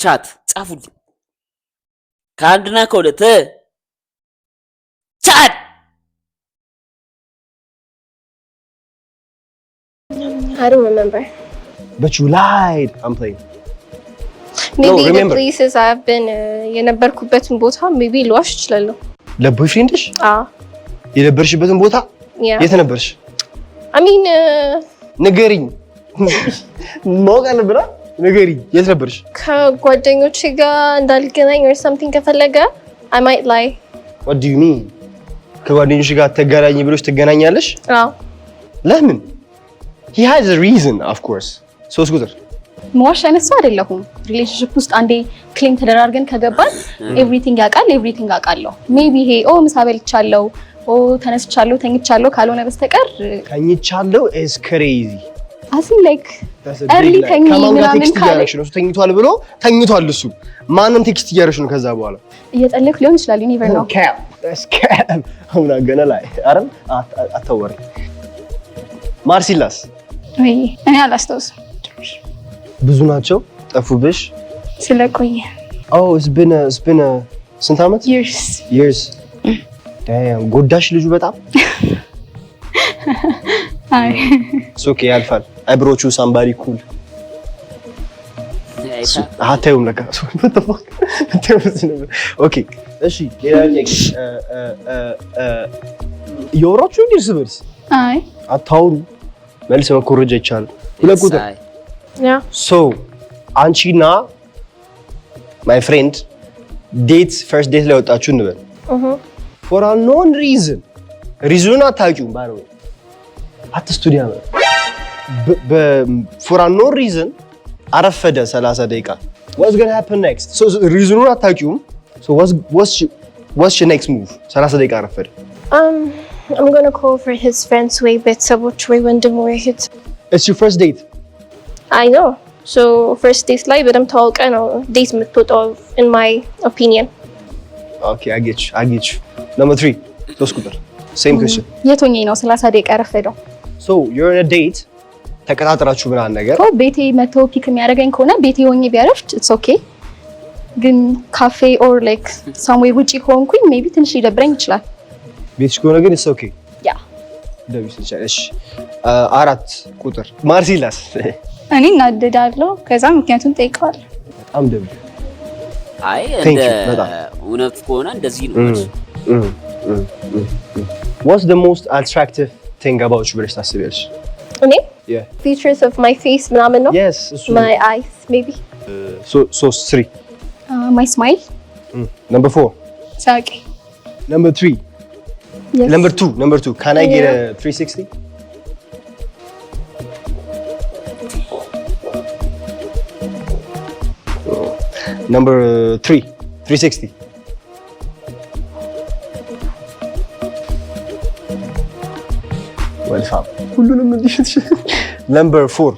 ቻት ጻፉልኝ። ከ1 እና ከ2 ቻት I don't remember. But you lied. I'm playing. Maybe the places I've been የነበርኩበትን ቦታ maybe ልዋሽ እችላለሁ። ለቦይፍሬንድሽ? የነበርሽበትን ቦታ? የት ነበርሽ? I mean ንገሪኝ። ማወቅ አለብና ንገሪኝ። የት ነበርሽ? ከጓደኞቼ ጋር እንዳልገናኝ or something ከፈለገ I might lie. What do you mean? ከጓደኞች ጋር ተገናኝ ብሎሽ ትገናኛለሽ? ለምን? He has a reason, of course. ሶስት ቁጥር መዋሽ አይነት ሰው አይደለሁም። ሪሌሽንሺፕ ውስጥ አንዴ ክሌም ተደራርገን ከገባን ኤቭሪቲንግ አውቃለሁ። ሜቢ ይሄ ምሳ በልቻለሁ፣ ተነስቻለሁ፣ ተኝቻለሁ ካልሆነ በስተቀር ተኝቻለሁ is crazy. አሲን ላይክ early ተኝ ምናምን ካለሽ ነው ተኝቷል ብሎ ተኝቷል እሱ ማንን ቴክስት እያደረግሽ ነው? ከዛ በኋላ እየጠለኩ ሊሆን ይችላል። you never know. Scam. I'm not gonna lie. አረም አታወሪ። ማርሲላስ ወይ እኔ አላስታውስም። ብዙ ናቸው ጠፉብሽ ስለቆየ it's been ስንት ዓመት? years damn ጎዳሽ ልጁ በጣም አይ it's okay ያልፋል። አይብሮቹ somebody cool አታዩም ለካ what the fuck okay እሺ ሌላ የወራችሁ እርስ በርስ አይ አታውሩ መልስ መኮረጃ ይቻላል። ሁለት ቁጥር so አንቺና my friend ዴት ፈርስት ዴት ላይ ወጣችሁ እንበል for a known reason ሪዝኑን አታውቂውም ባለው አትስቱዲያ for a known reason አረፈደ 30 ደቂቃ what's going to happen next? so ሪዝኑን አታውቂውም so what's your next move? 30 ደቂቃ አረፈደ I'm going to call for his friends way ቤተሰቦች ወይ ወንድም ወይ እህት it's your first date I know ሶ ፈርስት ዴት ላይ በደንብ ተዋውቀህ ነው ዴት የምትወጣው in my opinion። ኦኬ አጌች ነምበር 3 ሶስት ቁጥር ሴም ኩዌስችን የት ሆኜ ነው 30 ደቂቃ ያረፈደው? ሶ you're in a date ተቀጣጥራችሁ ምናምን ነገር ቤቴ መቶ ፒክ የሚያደርገኝ ከሆነ ቤቴ ሆኜ ቢያረፍድ ኢትስ ኦኬ። ግን ካፌ ኦር ላይክ ሳምዌር ውጪ ከሆንኩኝ ሜቢ ትንሽ ሊደብረኝ ይችላል። ቤትሽ ከሆነ ግን ኢትስ ኦኬ ያ ደብሽ ትችላለሽ። 4 ቁጥር ማርሲላስ እኔ እናደዳለሁ። ከዛ ምክንያቱም ጠይቀዋለሁ። በጣም ደብሽ አይ እንደ እውነት ከሆነ እንደዚህ ነው። What's the most attractive thing about you ብለሽ ታስቢያለሽ? እኔ Yeah. features of my face ምናምን ነው። Yes. My eyes maybe. So 3. ማይ ስማይል Number 4. ሳቂ Number 3. Number 2. Can I get a 360? Number 3. 360. Welcome. ሁሉንም እንዲሽት Number 4.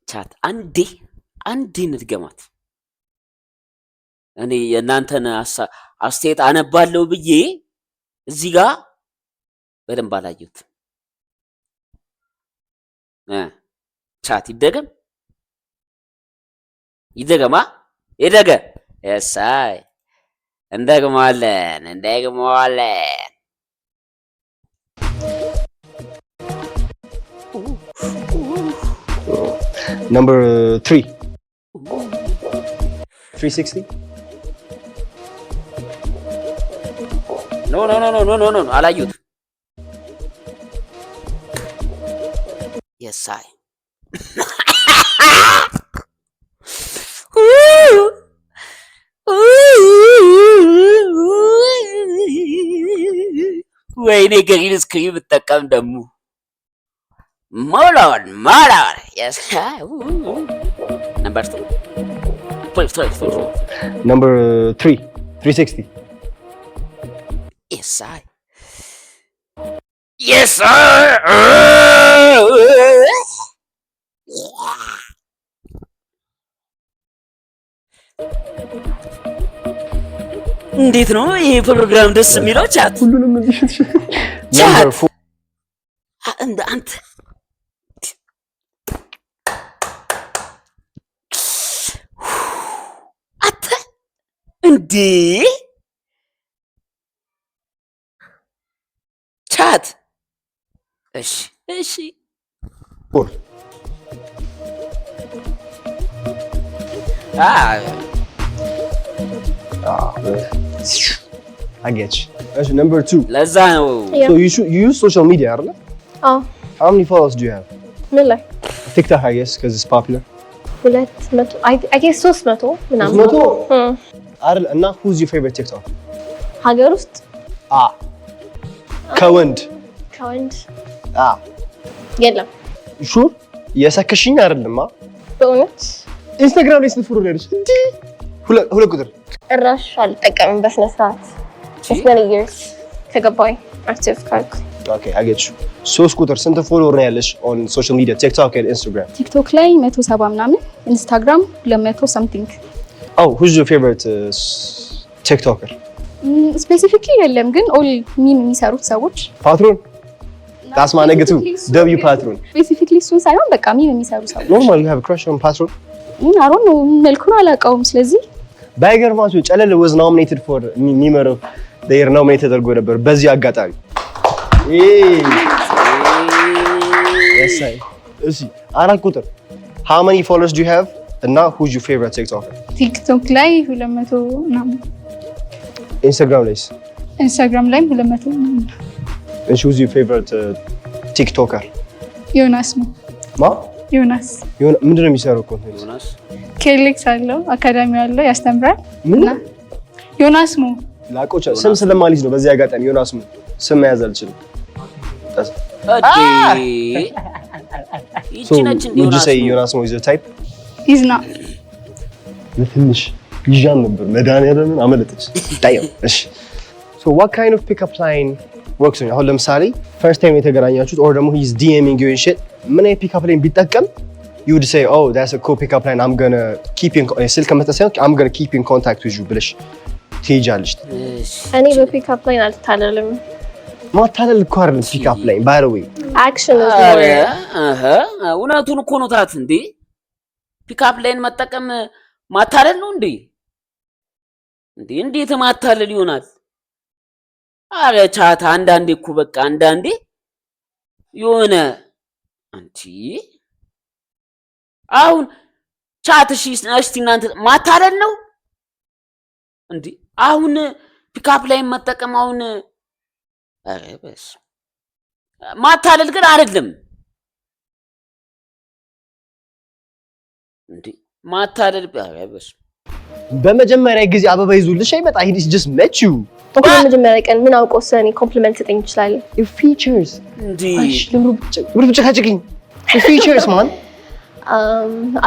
ቻት አንዴ እንድገማት። እኔ የእናንተን አስተያየት አነባለሁ ብዬ እዚህ ጋር በደንብ አላየሁት። ቻት ይደገማ የሳይ እንደግመዋለን። Number 3. 360. ኖ አላየሁት። የሳይ ወይኔ ግሪን ስክሪን ብጠቀም ደግሞ ሞሎን የሳይ ነምበር 2 Number 3. 360. የሳይ እንዴት ነው ይሄ ፕሮግራም ደስ የሚለው? ቻት ሁሉንም እንዲሽት Number 4. እንደ አንተ እንዴ ቻት እሺ 4. I get you. That's Number 2. ለዛ ነው So you use social media, አይደል? አዎ How many followers do you have? ምን ላይ TikTok, I guess, because it's popular. 200 I guess 300 ምናምን 300? አይደል? እና who's your favorite TikTok? ሀገር ውስጥ ከወንድ የለም። ሹር የሰከሽኝ አይደለማ። በእውነት ኢንስታግራም ላይ ስንት ፎሎወር ያለሽ? እንዴ 2 ቁጥር እራሽ አልጠቀምም በስነ ስርዓት። It's many years ከገባኝ active ካልኩ። Okay, I get you. 3 ቁጥር ስንት ፎሎወር ነው ያለሽ on social media, TikTok and Instagram? ቲክቶክ ላይ 170 ምናምን፣ ኢንስታግራም 200 something። Oh, who's your favorite TikToker? ስፔሲፊክሊ የለም ግን ኦል ሚም የሚሰሩት ሰዎች ፓትሮን that's my nigga too. W Patron. ስፔሲፊክሊ እሱን ሳይሆን በቃ ሚም የሚሰሩ ሰዎች። Normal you have a crush on Patron? I don't know መልኩን አላውቀውም። ስለዚህ ባይገርማችሁ ጨለለ was nominated for Memer of the year nominated ተደርጎ ነበር በዚህ አጋጣሚ። Yes I. እሺ 4 ቁጥር how many followers do you have and now who's your favorite TikToker? ቲክቶክ ላይ 200 ምናምን፣ Instagram ላይ ኢንስታግራም ላይ 200 ምናምን። and who's your favorite TikToker? ዮናስ ነው። ዮናስ ምንድን ነው የሚሰራው? ኮንቴንት ኬሌክስ አለው፣ አካዳሚ አለው፣ ያስተምራል። ምን ዮናስ ሞ ላቆች ስም ስለማልይዝ ነው። በዚህ አጋጣሚ ዮናስ ሞ ስም መያዝ አልችልም። ይቺ ነች እንዴ? ዮናስ ሞ is your type? he's not ለትንሽ ይዣን ነበር መድኃኒዓለምን አመለጠች። ዳይም እሺ so what kind of pickup line works on አሁን ለምሳሌ first time የተገናኛችሁት or ደግሞ he's DMing you and shit ምን አይነት pick up line ቢጠቀም you would say oh that's a cool pick up line I'm gonna keep in ስልክ ከመተሰው I'm gonna keep in contact with you ብለሽ ትሄጃለሽ። እኔ በፒክ አፕ ላይን አልታለልም። ማታለል እኮ አይደለም pick up line by the way action is more እውነቱን እኮ ነው ታት እንዴ ፒክ አፕ ላይን መጠቀም ማታለል ነው እንዴ? እንዴት ማታለል ይሆናል? አረ ቻታ አንዳንዴ እኮ በቃ አንዳንዴ የሆነ አንቺ አሁን ቻት እሺ እናንተ ማታለል ነው እንዴ? አሁን ፒክ አፕ ላይን መጠቀም አሁን አረ በስ ማታለል ግን አይደለም እንዴ? ማታለል በስ በመጀመሪያ ጊዜ አበባ ይዙልሽ አይመጣ he's just met you ኦኬ በመጀመሪያ ቀን ምን አውቀው ሰኔ ኮምፕሊመንት ሰጠኝ ይችላል your features እንዴ ልምሩ ጨካጭኝ your features man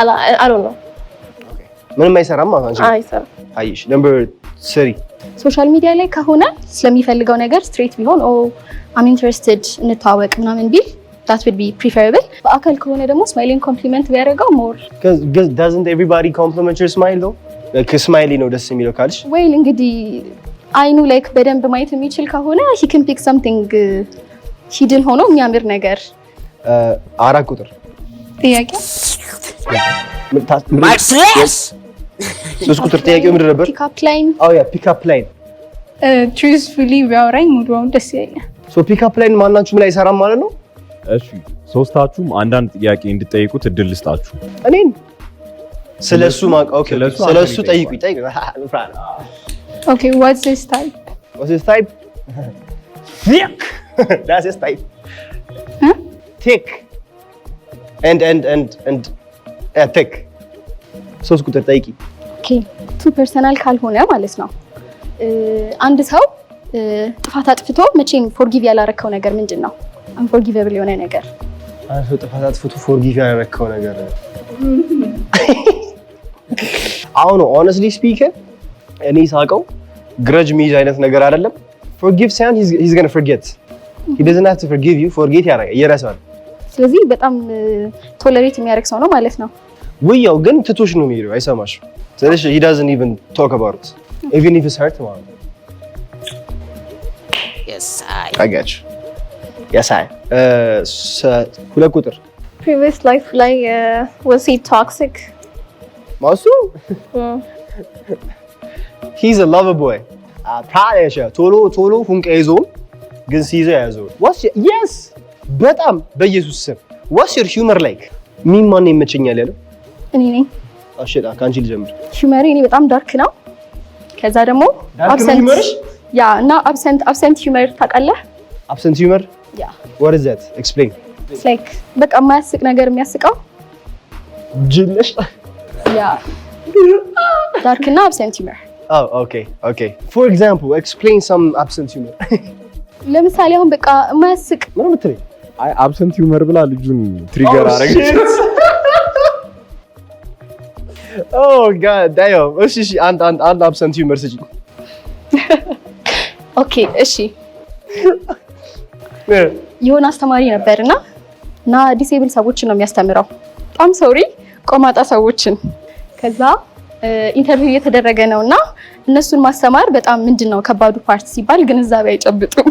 I don't know ምንም አይሰራም ማለት አንቺ አይሰራም አይሽ number 3 ሶሻል ሚዲያ ላይ ከሆነ ስለሚፈልገው ነገር ስትሬት ቢሆን ኦ I'm interested እንተዋወቅ ምናምን ቢል that would be preferable በአካል ከሆነ ደግሞ ስማይሊንግ ኮምፕሊመንት ቢያደርገው more because doesn't everybody compliment your smile though ከስማይሊ ነው ደስ የሚለው ካልሽ ወይ እንግዲህ አይኑ ላይክ በደንብ ማየት የሚችል ከሆነ he can pick something hidden ሆኖ የሚያምር ነገር 4 ቁጥር ጥያቄ ማክስስ 3 ቁጥር ጥያቄው ምንድን ነበር? pick up line oh yeah pick up line truthfully ቢያወራኝ ሙሉውን ደስ ይለኛል። so pick up line ማናችሁም ላይ አይሰራም ማለት ነው? እሺ ሶስታችሁም አንዳንድ ጥያቄ እንድጠይቁት እድል ልስጣችሁ። እኔን ስለሱ ማቅ ኦኬ ስለሱ ጠይቁኝ Okay, what's his type? what's his type? thick that's his type thick and thick 3 ቁጥር ጠይቂ ኦኬ ቱ ፐርሰናል ካልሆነ ማለት ነው አንድ ሰው ጥፋት አጥፍቶ መቼም ፎርጊቭ ያላረከው ነገር ምንድን ነው? አንፎርጊቨብል የሆነ ነገር አንተ ጥፋት አጥፍቶ ፎርጊቭ ያላረከው ነገር አሁን honestly speaking እኔ ሳቀው ግረጅ ሚዝ አይነት ነገር አይደለም forgive ሳይሆን he's going to forget he doesn't have to forgive you forget ይረሳል ስለዚህ በጣም ቶለሬት የሚያደርግ ሰው ነው ማለት ነው ውያው ግን ትቶሽ ነው የሚሄደው አይሰማሽ ስለዚህ he doesn't even talk about it even if it's hurt ማለት yes I get you yes I 2 ቁጥር previous life ላይ was he toxic ማሱ he's a lover boy ታዲያሽ ቶሎ ሁንቀ ይዞም ግን ሲይዘ ያዘው yes በጣም በኢየሱስ ስም what's your humor like ምን ማን ይመቸኛል ያለው እኔ ነኝ አሽዳ ካንቺ ልጀምር ሂውመር እኔ በጣም ዳርክ ነው ከዛ ደግሞ አብሰንት ያ እና አብሰንት ሂውመር ታውቃለህ absent humor ያ what is that explain it's like በቃ የማያስቅ ነገር የሚያስቀው ጅልሽ ያ ዳርክ እና አብሰንት ሂውመር oh okay for example explain some absent humor ለምሳሌ አሁን በቃ የማያስቅ ምን ምትለኝ አይ አብሰንት ሂውመር ብላ ልጁን ትሪገር አረገች። oh god damn እሺ አንድ absent humor ስጪ ኦኬ እሺ የሆነ አስተማሪ ነበርና ዲሴብል ሰዎችን ነው የሚያስተምረው በጣም ሶሪ ቆማጣ ሰዎችን ከዛ ኢንተርቪው እየተደረገ ነውና እነሱን ማስተማር በጣም ምንድነው ከባዱ ፓርት ሲባል ግንዛቤ አይጨብጡም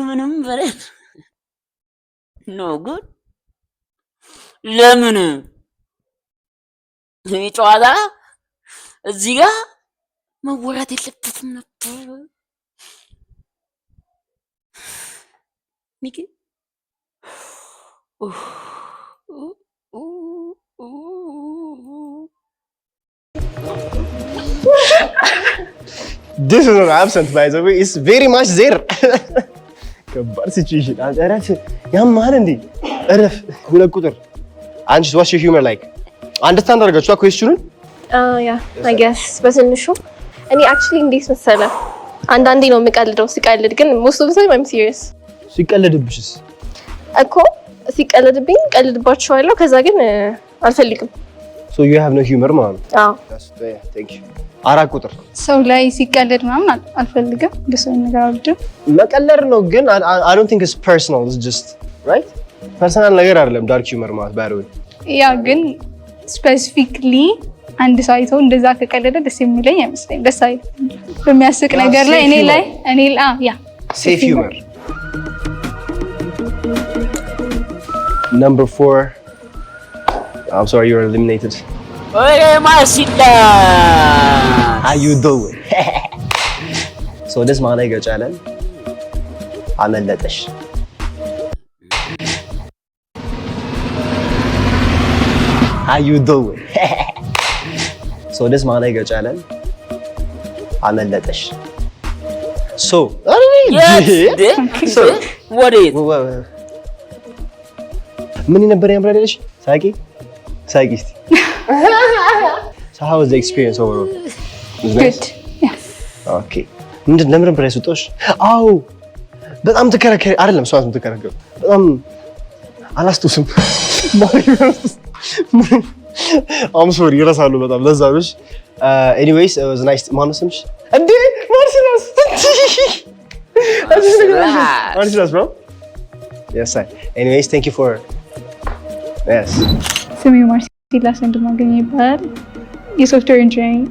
ምንም በለን ነው ጉድ ለምን ጨዋታ እዚህ ጋር መወራት የለበትም ነበር። ሚኪ This is not absent, by the way. It's very much there. ከባድ ሲቹዌሽን። አረፍ ያማል እንዴ? አረፍ ሁለት ቁጥር አንቺ what's your humor like? አንደርስታንድ አድርጋችሁ ኩዌስቹኑን? ያ I guess በትንሹ እኔ actually እንዴት መሰለህ አንዳንዴ ነው የምቀልደው። ሲቀልድ ግን most of the time I'm serious። ሲቀልድብሽስ? እኮ ሲቀልድብኝ ቀልድባቸዋለሁ ከዛ ግን አልፈልግም። So you have no humor ማለት ነው? አዎ። Thank you. አራት ቁጥር ሰው ላይ ሲቀለድ ምናምን አልፈልግም። እንደሰው ነገር አልወድም። መቀለድ ነው ግን I don't think it's personal. It's just right? ፐርሰናል ነገር አይደለም ዳርክ ሂውመር ማለት ባይሆን ያ ግን ስፔሲፊክሊ አንድ ሰው አይቶ እንደዛ ከቀለደ ደስ የሚለኝ አይመስለኝም። ደስ አይልም። በሚያስቅ ነገር ላይ እኔ ያ safe humor. Number 4. I'm sorry, you're eliminated. ኦሬ ማርሲላ How you doing? So this ማን ይገጫለን? አመለጠሽ። How you doing? So this ማን ይገጫለን? አመለጠሽ። So ወዴት ምን ነበር ያምራለሽ? ሳቂ እስቲ So how was the experience overall? Was nice? good yeah Okay. ለምን ነበር ያስወጣሽ? አዎ በጣም ተከራከረ አይደለም ሰው ተከራከረ በጣም አላስታውስም I'm sorry ይረሳሉ በጣም ለዛ ነው anyways it was nice ማነስምሽ እንዴ ማርሲላስ ማርሲላስ bro yes sir anyways thank you for yes ስሜ ማርሲላስ እንደማገኘ ይባላል። የሶፍትዌር ኢንጂነሪንግ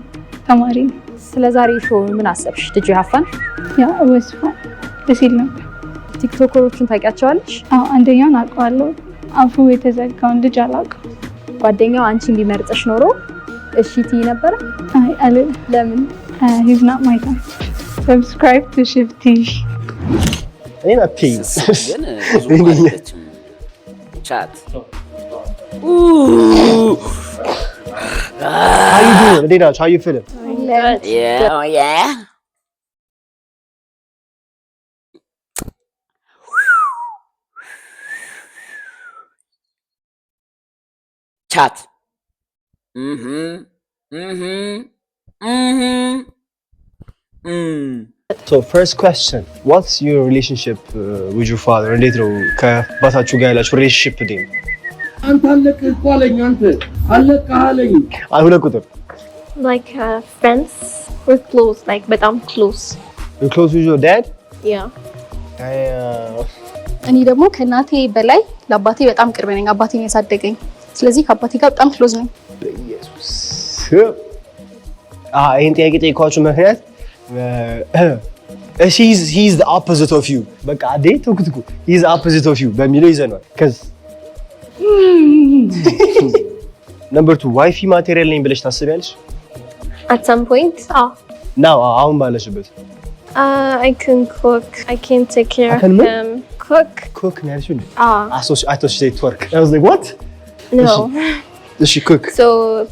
ተማሪ ነኝ። ስለ ዛሬ ሾው ምን አሰብሽ? Did you have fun? ያ it was fun ደስ ይል ነበር። ቲክቶከሮችን ታውቂያቸዋለሽ? አዎ አንደኛውን አውቀዋለሁ። አፉ የተዘጋውን ልጅ አላውቀውም። ጓደኛው አንቺን ቢመርጥሽ ኖሮ እሺ ትይ ነበር? አይ አልልም። ለምን? he's not my type. Subscribe to Shift TV. እኔና ፔይስ ግን ብዙ አይደለም ቻት How you doing? Adina, how you feeling? yeah chat So first question, what's your relationship with your father? እንዴት ነው ከአባታችሁ ጋር ያላችሁ relationship ዴ? አንተ አለቅ እኮ አለኝ አንተ አለቅ አለኝ ሁለት ቁጥር Like friends, we're close, like በጣም close. You're close with your dad? Yeah. እኔ ደግሞ ከእናቴ በላይ ለአባቴ በጣም ቅርብ ነኝ። አባቴን ያሳደገኝ። ስለዚህ ከአባቴ ጋር በጣም ክሎዝ ነኝ። በኢየሱስ ይሄን ጥያቄ ጠይኳችሁ ምክንያት he's the opposite of you በቃ አዴ ተኩትኩ he's the opposite of you በሚለው ይዘናል ከዚ number 2 ዋይፊ ማቴሪያል ነኝ ብለሽ ታስቢያለሽ? At some point, now አሁን ባለሽበት I can cook, I can take care of him. Cook ነው ያልሽው እንዴ? I thought she said twerk. I was like what? No. Does she cook? So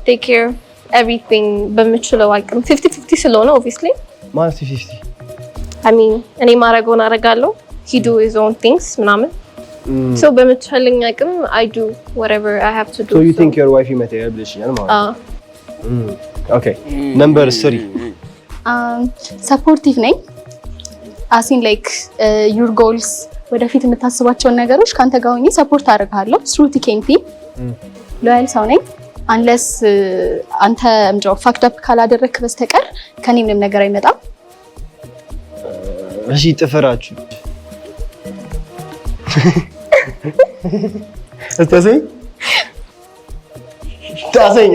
take care of everything በምችለው አቅም 50-50 ስለሆነ obviously ማለት 50 I mean እኔ ማረገውን አረጋለሁ he do his own things ምናምን so በምችለኝ አቅም I do whatever I have to do. So you think your wife material ብለሽኛል ማለት okay number 3 ሰፖርቲቭ ነኝ አሲን ላይክ your goals ወደፊት የምታስባቸውን ነገሮች ካንተ ጋር ሆኜ ሰፖርት አደርጋለሁ through thick and thin ሎያል ሰው ነኝ unless አንተ ምንድነው ፋክድ አፕ ካላደረክ በስተቀር ከኔ ምንም ነገር አይመጣም። እሺ ጥፍራችሁ እስተሰይ ታሰኝ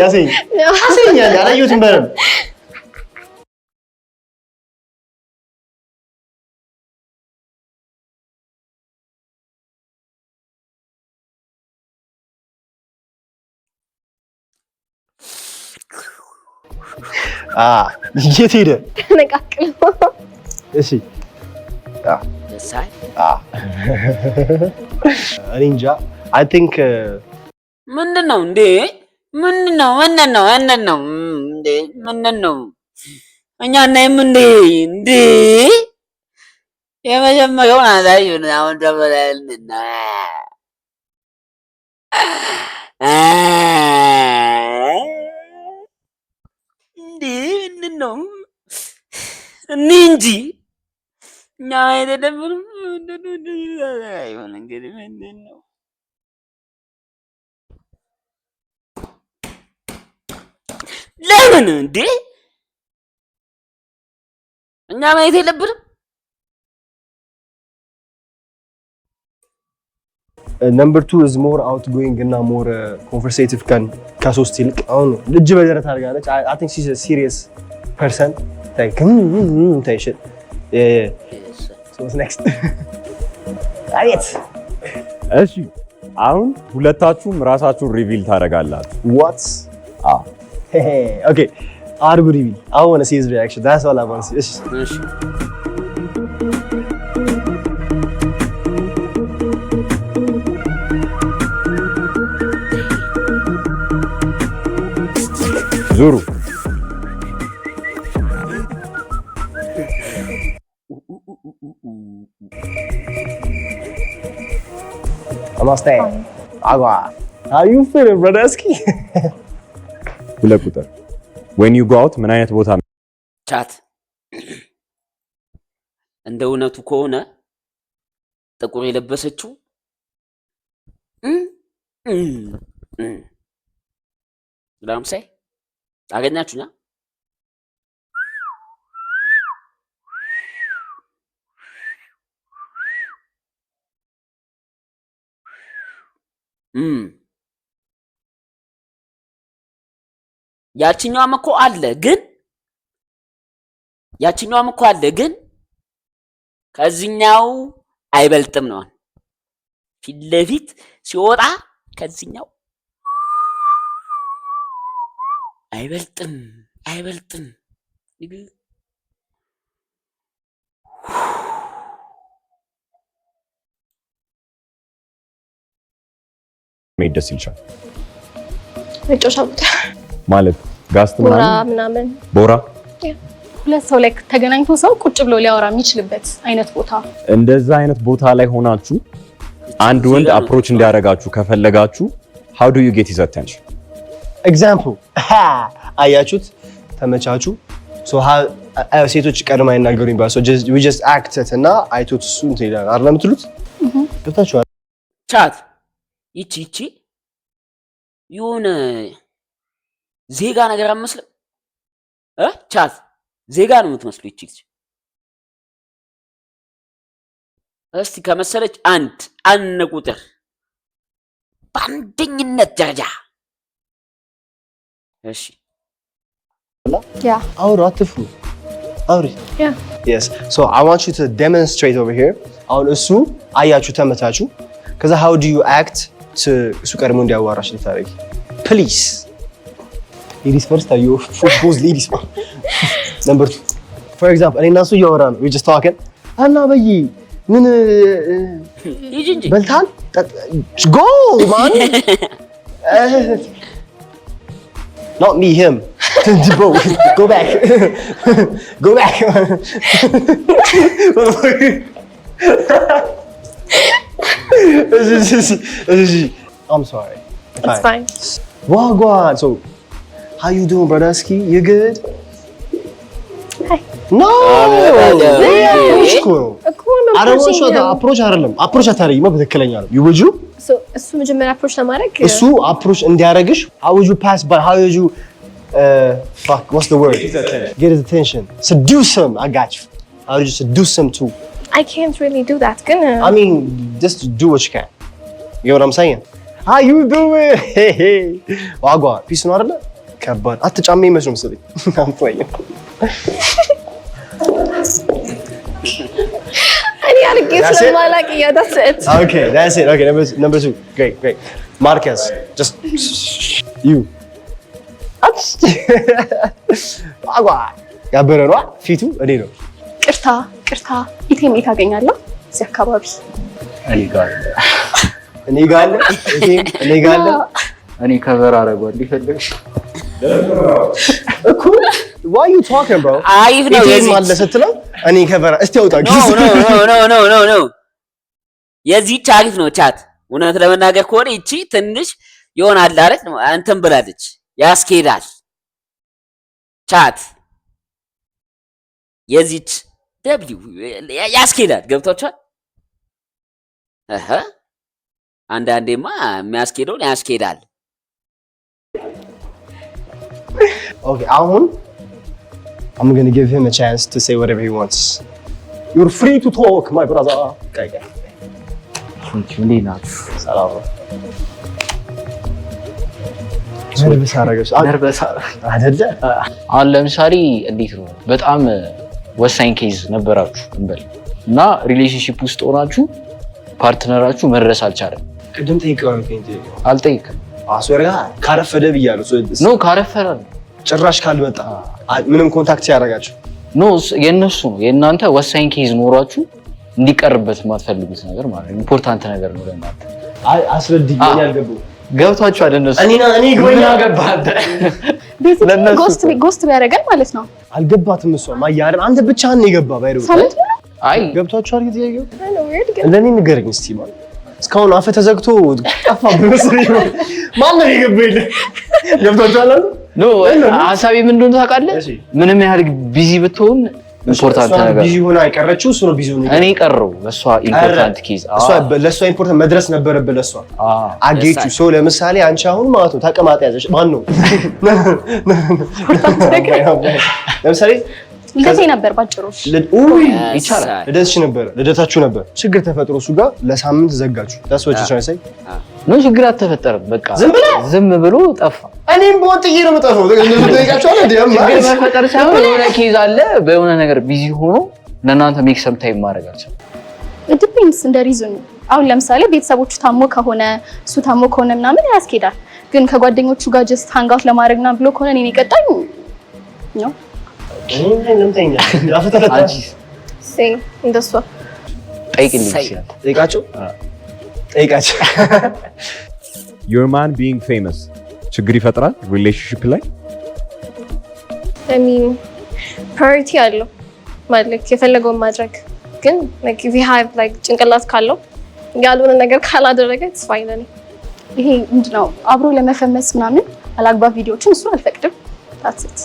አላየሁትም በደምብ የት ሄደ? ተነቃቅሎ እሺ ደሳይ እኔ እንጃ አይ ቲንክ ምንድነው እንዴ? ምንድነው እኛ እናይም እንዴ የመጀመሪያውን አሳዩን። አሁን ተበላልና እንዴ ምንድነው እኔ እንጂ እኛ አይደለም እንግዲህ ምንድነው ለምን እንዴ እኛ ማየት የለብንም? ነምበር 2 is more outgoing እና more conversative ከሶስት ይልቅ አሁን ልጅ በደረት አድርጋለች። I think she's a serious person. Like shit. Yeah. So what's next? አቤት እሺ አሁን ሁለታችሁም ራሳችሁን ሪቪል ታደርጋላችሁ። What? Okay. አድርጉ ሪቪል. I want to see his reaction. That's all I want to see. እሺ ዙሩ Namaste. Agua. How you feeling, brotherski? ሁለት ቁጥር when you go out ምን አይነት ቦታ ቻት እንደ እውነቱ ከሆነ ጥቁር የለበሰችው ላምሳይ አገኛችሁኛ? ያቺኛዋም እኮ አለ ግን ከዚህኛው አይበልጥም ነው። ፊት ለፊት ሲወጣ ከዚህኛው አይበልጥም። ደስ ይልሻል መጫወቻ ቦታ ማለት ጋስት ምናምን ቦራ ሁለት ሰው ላይ ተገናኝቶ ሰው ቁጭ ብሎ ሊያወራ የሚችልበት አይነት ቦታ። እንደዛ አይነት ቦታ ላይ ሆናችሁ አንድ ወንድ አፕሮች እንዲያደርጋችሁ ከፈለጋችሁ how do you get his attention? Example አያችሁት? ተመቻቹ ሴቶች ቀድማ ይናገሩኝ ባል we just acted እና አይቶት እሱ እንትን ይላል አይደል የምትሉት? ገብታችኋል? ቻት ይቺ የሆነ ዜጋ ነገር አመስለ ቻት ዜጋ ነው የምትመስለው ይቺ። እስቲ ከመሰለች አንድ ቁጥር በአንደኝነት ደረጃ እሺ አውሩ አትፍሩ አውሪ yes so I want you to demonstrate over here አሁን እሱ አያችሁ ተመታቹ ከዛ how do you act to እሱ ቀድሞ እንዲያዋራሽ ልታረጊ please ladies first are you footballs ladies number 2 for example እኔ እና እሱ እያወራ ነው we just talking እና በይ ምን ይጅንጂ በልታል go man not me him bro go back I'm sorry it's fine wagwan so how you doing brotherski you good hi no I don't want to approach አይደለም approach አታረጊማ በትክክለኛ ነው you would you so እሱ መጀመሪያ approach ለማድረግ እሱ approach እንዲያረግሽ how would you pass by how would you fuck what's the word get his attention seduce him I got you how would you seduce him too I can't really do that I mean just do what you can you know what I'm saying how you doing hey wagwan peace ነው አይደለ ከባድ አትጫሜ መስሎ መሰለኝ I'm playing that's it okay number 2 great Marcus just you አጓ ያበረ ነው ፊቱ እኔ ነው። ቅርታ ኢቴም ታገኛለህ እዚህ አካባቢ እኔ ጋር እኔ ከበር አደረገው እንዲፈልግሽ እኮ why you talking bro አይፍ ነው የዚህ ማለት ስትለው እኔ ከበር እስቲ አውጣ ኖ የዚህ ታሪፍ ነው ቻት እውነት ለመናገር ከሆነ እቺ ትንሽ ይሆናል አይደል እንትን ብላለች ያስኬዳል ቻት የዚች ደብሊው ያስኬዳል ገብቷችኋል አንዳንዴማ የሚያስኬደውን ያስኬዳል okay አሁን I'm going to give him a chance to say whatever he wants you're free to talk my brother okay እንዴት ሰላም ነርቨስ አይደለ አሁን ለምሳሌ እንዴት ነው በጣም ወሳኝ ኬዝ ነበራችሁ እንበል እና ሪሌሽንሺፕ ውስጥ ሆናችሁ ፓርትነራችሁ መድረስ አልቻለም ቅድም ጠይቀው አልጠይቅም አስወራ ካረፈደ ብያለሁ ኖ ካረፈደ ጭራሽ ካልመጣ ምንም ኮንታክት ያደርጋችሁ ኖ የነሱ ነው የእናንተ ወሳኝ ኬዝ ኖሯችሁ እንዲቀርበት የማትፈልጉት ነገር ማለት ነው ኢምፖርታንት ነገር ነው ለእናንተ አስረድኝ ያልገባው ገብቷችሁ አይደነሱ እኔ ግወኛ ገባህ ቤት ጎስት ቢያደርገን ማለት ነው አልገባትም እሷ ማያረን አንተ ብቻህን ነው የገባ ባይሩ አይ ገብቷችሁ አይደል ይሄው ለኔ ንገረኝ እስቲ ማለት እስካሁን አፈ ተዘግቶ ጠፋ በመስሪ ማን ነው የገባኝ ገብቷችሁ አይደል ኖ ሐሳቤ ምን እንደሆነ ታውቃለህ ምንም ያህል ቢዚ ብትሆን ኢምፖርታንት ነገር ቢዚ ሆነ አይቀረችው እሱ ነው ቢዚ ሆነ እኔ ቀረው ለሷ ኢምፖርታንት ኬዝ ለሷ ኢምፖርታንት መድረስ ነበረብህ ለሷ አጌቹ ሶ ለምሳሌ አንቺ አሁን ማለት ነው ተቀማጣ ያዘሽ ማን ነው ለምሳሌ ልደቴ ነበር ባጭሩሽ ይቻላል ልደትሽ ነበር ልደታችሁ ነበር ችግር ተፈጥሮ እሱ ጋር ለሳምንት ዘጋችሁ ታስወጭ ሳይሳይ ነው ችግር አልተፈጠረም በቃ ዝም ብሎ ጠፋ እኔም በወጥዬ ነው የምጠፋው እንደዚህ አለ ደም ችግር መፈጠር ሳይሆን የሆነ ኬዝ አለ በሆነ ነገር ቢዚ ሆኖ ለእናንተ ሜክ ሰም ታይም ማድረግ አልቻለም ዲፔንድስ እንደ ሪዝን አሁን ለምሳሌ ቤተሰቦቹ ታሞ ከሆነ እሱ ታሞ ከሆነ ምናምን ያስኬዳል ግን ከጓደኞቹ ጋር ጀስት ሃንግ አውት ለማድረግና ብሎ ከሆነ እኔ ቀጣኝ ነው ለምተኛ አፈተፈታች እንደሷ ጠይቃቸው your man being famous ችግር ይፈጥራል ሪሌሽንሺፕ ላይ I mean priority አለው ማለት የፈለገውን ማድረግ ግን like if you have like ጭንቅላት ካለው ያልሆነ ነገር ካላደረገ it's fine ይሄ ምንድነው አብሮ ለመፈመስ ምናምን አላግባብ ቪዲዮዎችን እሱ አልፈቅድም that's it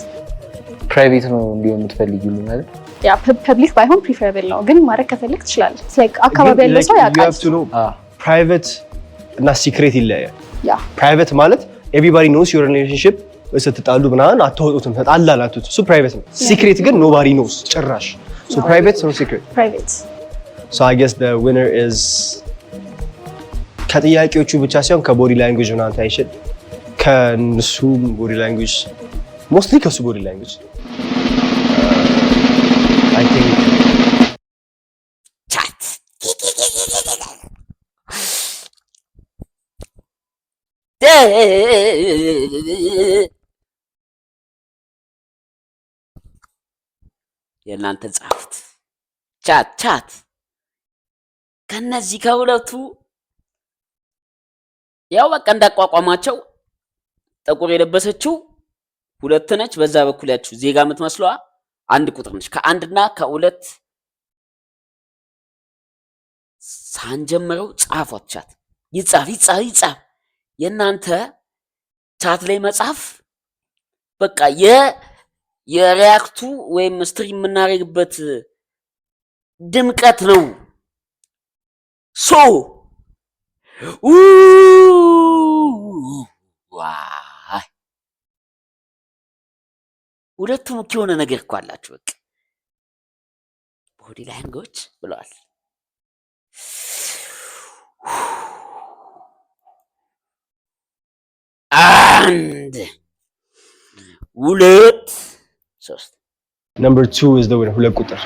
ፕራይቬት ነው እንዲሆን የምትፈልጊው ማለት ያ ፐብሊክ ባይሆን ፕሪፈረብል ነው ግን ማድረግ ከፈለክ ትችላለህ like አካባቢ ያለው ሰው ያውቃል ፕራይቬት እና ሲክሬት ይለያያል ያ ፕራይቬት ማለት everybody knows your relationship ስትጣሉ ምናምን አትወጡትም ተጣላላችሁት እሱ ፕራይቬት ነው ሲክሬት ግን nobody knows ጭራሽ so private or secret private so I guess the winner is ከጥያቄዎቹ ብቻ ሳይሆን ከቦዲ ላንጉዌጅ ምናምን ታይሽል ከነሱ ቦዲ ላንጉዌጅ mostly ከሱ ቦዲ ላንጉዌጅ I think chat የእናንተ ጻፉት ቻት ከነዚህ ከሁለቱ ያው በቃ እንዳቋቋማቸው ጥቁር የለበሰችው ሁለት ነች በዛ በኩል ያችሁ ዜጋ የምትመስለዋ አንድ ቁጥር ነች ከአንድና ከሁለት ሳንጀምረው ጻፏት ቻት ይጻፍ የእናንተ ቻት ላይ መጻፍ በቃ የሪያክቱ ወይም ስትሪም የምናደርግበት ድምቀት ነው ሶ ሁለቱም እኮ የሆነ ነገር እኮ አላችሁ በቃ ቦዲ ላንጉዌጅ ብለዋል አንድ ሁለት ሶስት number 2 is the winner ሁለት ቁጥር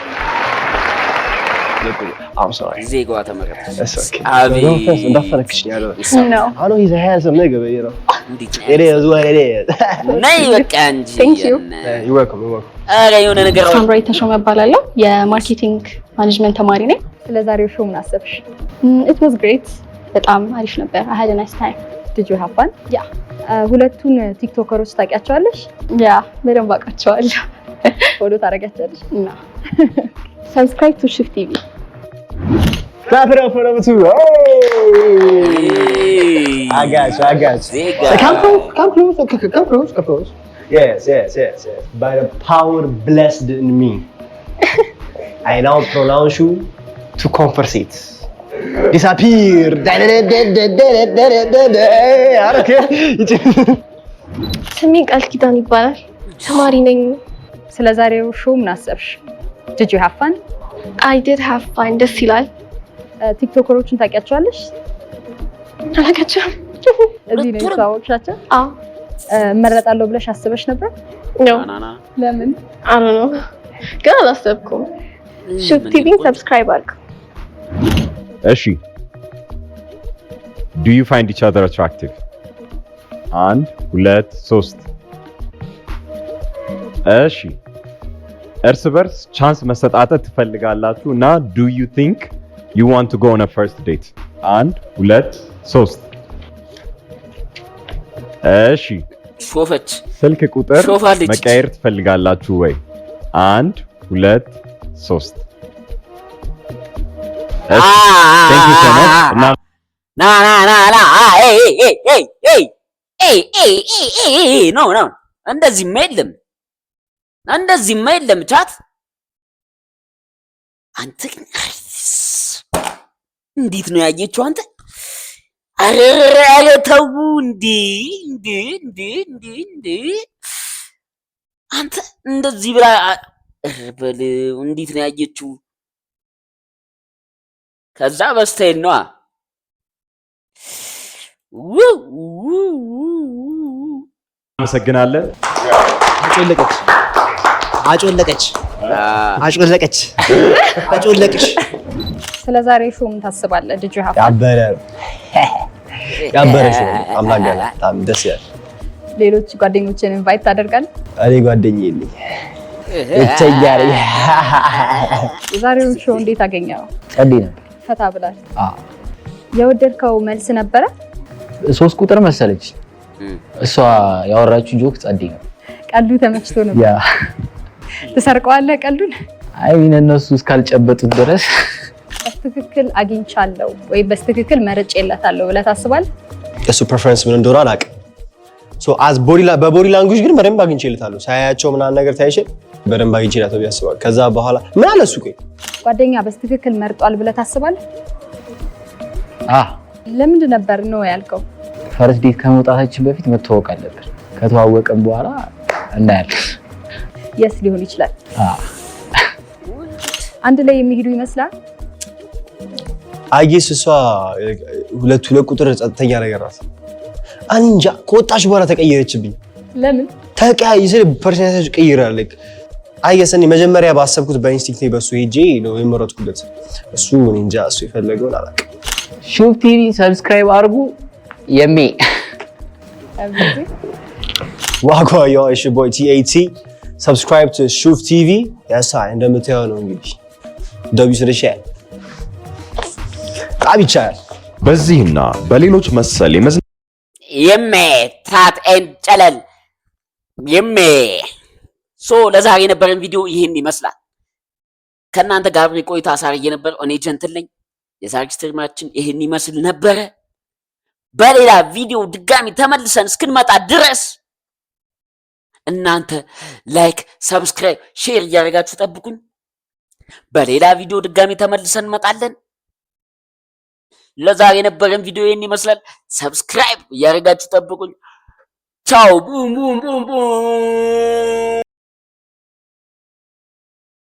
I'm sorry. ዜጋዋ ተመረጠች። That's okay. አቤት እንዳፈነክሽ ያለው No. I know he's a handsome nigga, but you know. እንዴት ነው? It is what it is. ነይ በቃ እንጂ Thank you. You're welcome. You're welcome. ኧረ የሆነ ነገር ሳምራዊት ተሾመ እባላለሁ። የማርኬቲንግ ማኔጅመንት ተማሪ ነኝ። ስለ ዛሬው ሾው ምን አሰብሽ? It was great. በጣም አሪፍ ነበር. I had a nice time. Did you have fun? Yeah. ሁለቱን ቲክቶከሮች ታውቂያቸዋለሽ? Yeah, በደንብ አውቃቸዋለሁ። ፎሎ ታደርጋቸዋለሽ? No. Subscribe to Shift TV. Clap it up for number 2. Oh! I got you. ዜጋ Come close. Yes. By the power blessed in me, I now pronounce you to compensate. Disappear. ስሜ ቃል ኪዳን ይባላል። ተማሪ ነኝ። ስለ ዛሬው ሾው ምን አሰብሽ? Did you have fun? I did have fun። ደስ ይላል። ቲክቶከሮችን ታውቂያቸዋለሽ? አላውቃቸውም። እዚህ ነው የተዋወቅሻቸው? አዎ። እመረጣለሁ ብለሽ አስበሽ ነበር? ነው። ለምን? I don't know። ግን አላሰብኩም። ሹት ቲቪን ሰብስክራይብ አድርጉ። እሺ do you find each other attractive? 1 2 3 እሺ እርስ በርስ ቻንስ መሰጣጠት ትፈልጋላችሁ እና do you think you want to go on a first date? 1 2 3 እሺ ሾፈች ስልክ ቁጥር ሾፋለች። መቀየር ትፈልጋላችሁ ወይ? 1 2 3 እሺ thank you so much እና ኖ እንደዚህማ የለም ቻት። አንተ ግን እንዴት ነው ያየችው? አንተ ኧረ ተው እንዴ! አንተ እንደዚህ ብላ በለው። እንዴት ነው ያየችው? ከዛ በስተይል ነዋ አመሰግናለን። አጮለቀች። ስለ ዛሬው ሾው ምን ታስባለህ? Did you have fun? ያበረ ሾው አምላክ ጋር በጣም ደስ ይላል። ሌሎች ጓደኞችን ኢንቫይት ታደርጋለህ? እኔ ጓደኛዬ የለኝ። የዛሬው ሾው እንዴት አገኘኸው? ጸዴ ነበር። ፈታ ብላል? የወደድከው መልስ ነበረ? 3 ቁጥር መሰለች እሷ ያወራችሁ ጆክ ጸዴ ነው። ቀልዱ ተመችቶ ነበር? ያ ተሰርቀዋለህ ቀልዱን? አይ እነሱ እስካልጨበጡት ድረስ በትክክል አግኝቻለሁ ወይ በትክክል መርጬላታለሁ ብለህ ታስባለህ? እሱ ፕሬፈረንስ ምን እንደሆነ አላውቅም። በቦዲ ላንጉጅ ግን በደንብ አግኝቼለታለሁ። ሳያቸው ምናምን ነገር ታይቼ በደንብ አግኝቼለታለሁ ብዬ አስባለሁ። ከዛ በኋላ ምን አለ እሱ ቆይ ጓደኛ በትክክል መርጧል ብለህ ታስባለህ? ለምንድን ነበር ነው ያልከው? ፈርስት ዴት ከመውጣታችን በፊት መተዋወቅ አለብን። ከተዋወቀን በኋላ እናያለን። የስ ሊሆን ይችላል። አንድ ላይ የሚሄዱ ይመስላል። አየስ እሷ ሁለት ቁጥር ጸጥተኛ ነገር ናት። አንጃ ከወጣች በኋላ ተቀየረችብኝ። ለምን? ተቀያይሰ ፐርሰናሊቲ ቀይራለች። አየስ እኔ መጀመሪያ ባሰብኩት በኢንስቲንክት በሱ ሄጄ ነው የመረጥኩለት። እሱ እንጃ እሱ የፈለገውን አላውቅም። ሹፍ ቲቪ ሰብስክራይብ አድርጉ። የሜ ዋጓ ያው እሺ ቦይ ቲኤቲ ሰብስክራይብ ቱ ሹፍ ቲቪ ያሳ እንደምታየው ነው እንግዲህ ደብዩ ስለሽ ቃቢቻል በዚህና በሌሎች መሰል የሜ ታት ኤንድ ጨለል የሜ ለዛሬ የነበረን ቪዲዮ ይህን ይመስላል። ከእናንተ ጋር ቆይታ አሳርዬ ነበር። እኔ ጀንትል ነኝ። የዛሬ ስትሪማችን ይህን ይመስል ነበረ። በሌላ ቪዲዮ ድጋሚ ተመልሰን እስክንመጣ ድረስ እናንተ ላይክ፣ ሰብስክራይብ፣ ሼር እያደረጋችሁ ጠብቁኝ። በሌላ ቪዲዮ ድጋሚ ተመልሰን እንመጣለን። ለዛሬ የነበረን ቪዲዮ ይህን ይመስላል። ሰብስክራይብ እያደረጋችሁ ጠብቁኝ። ቻው ቡም ቡም ቡም ቡም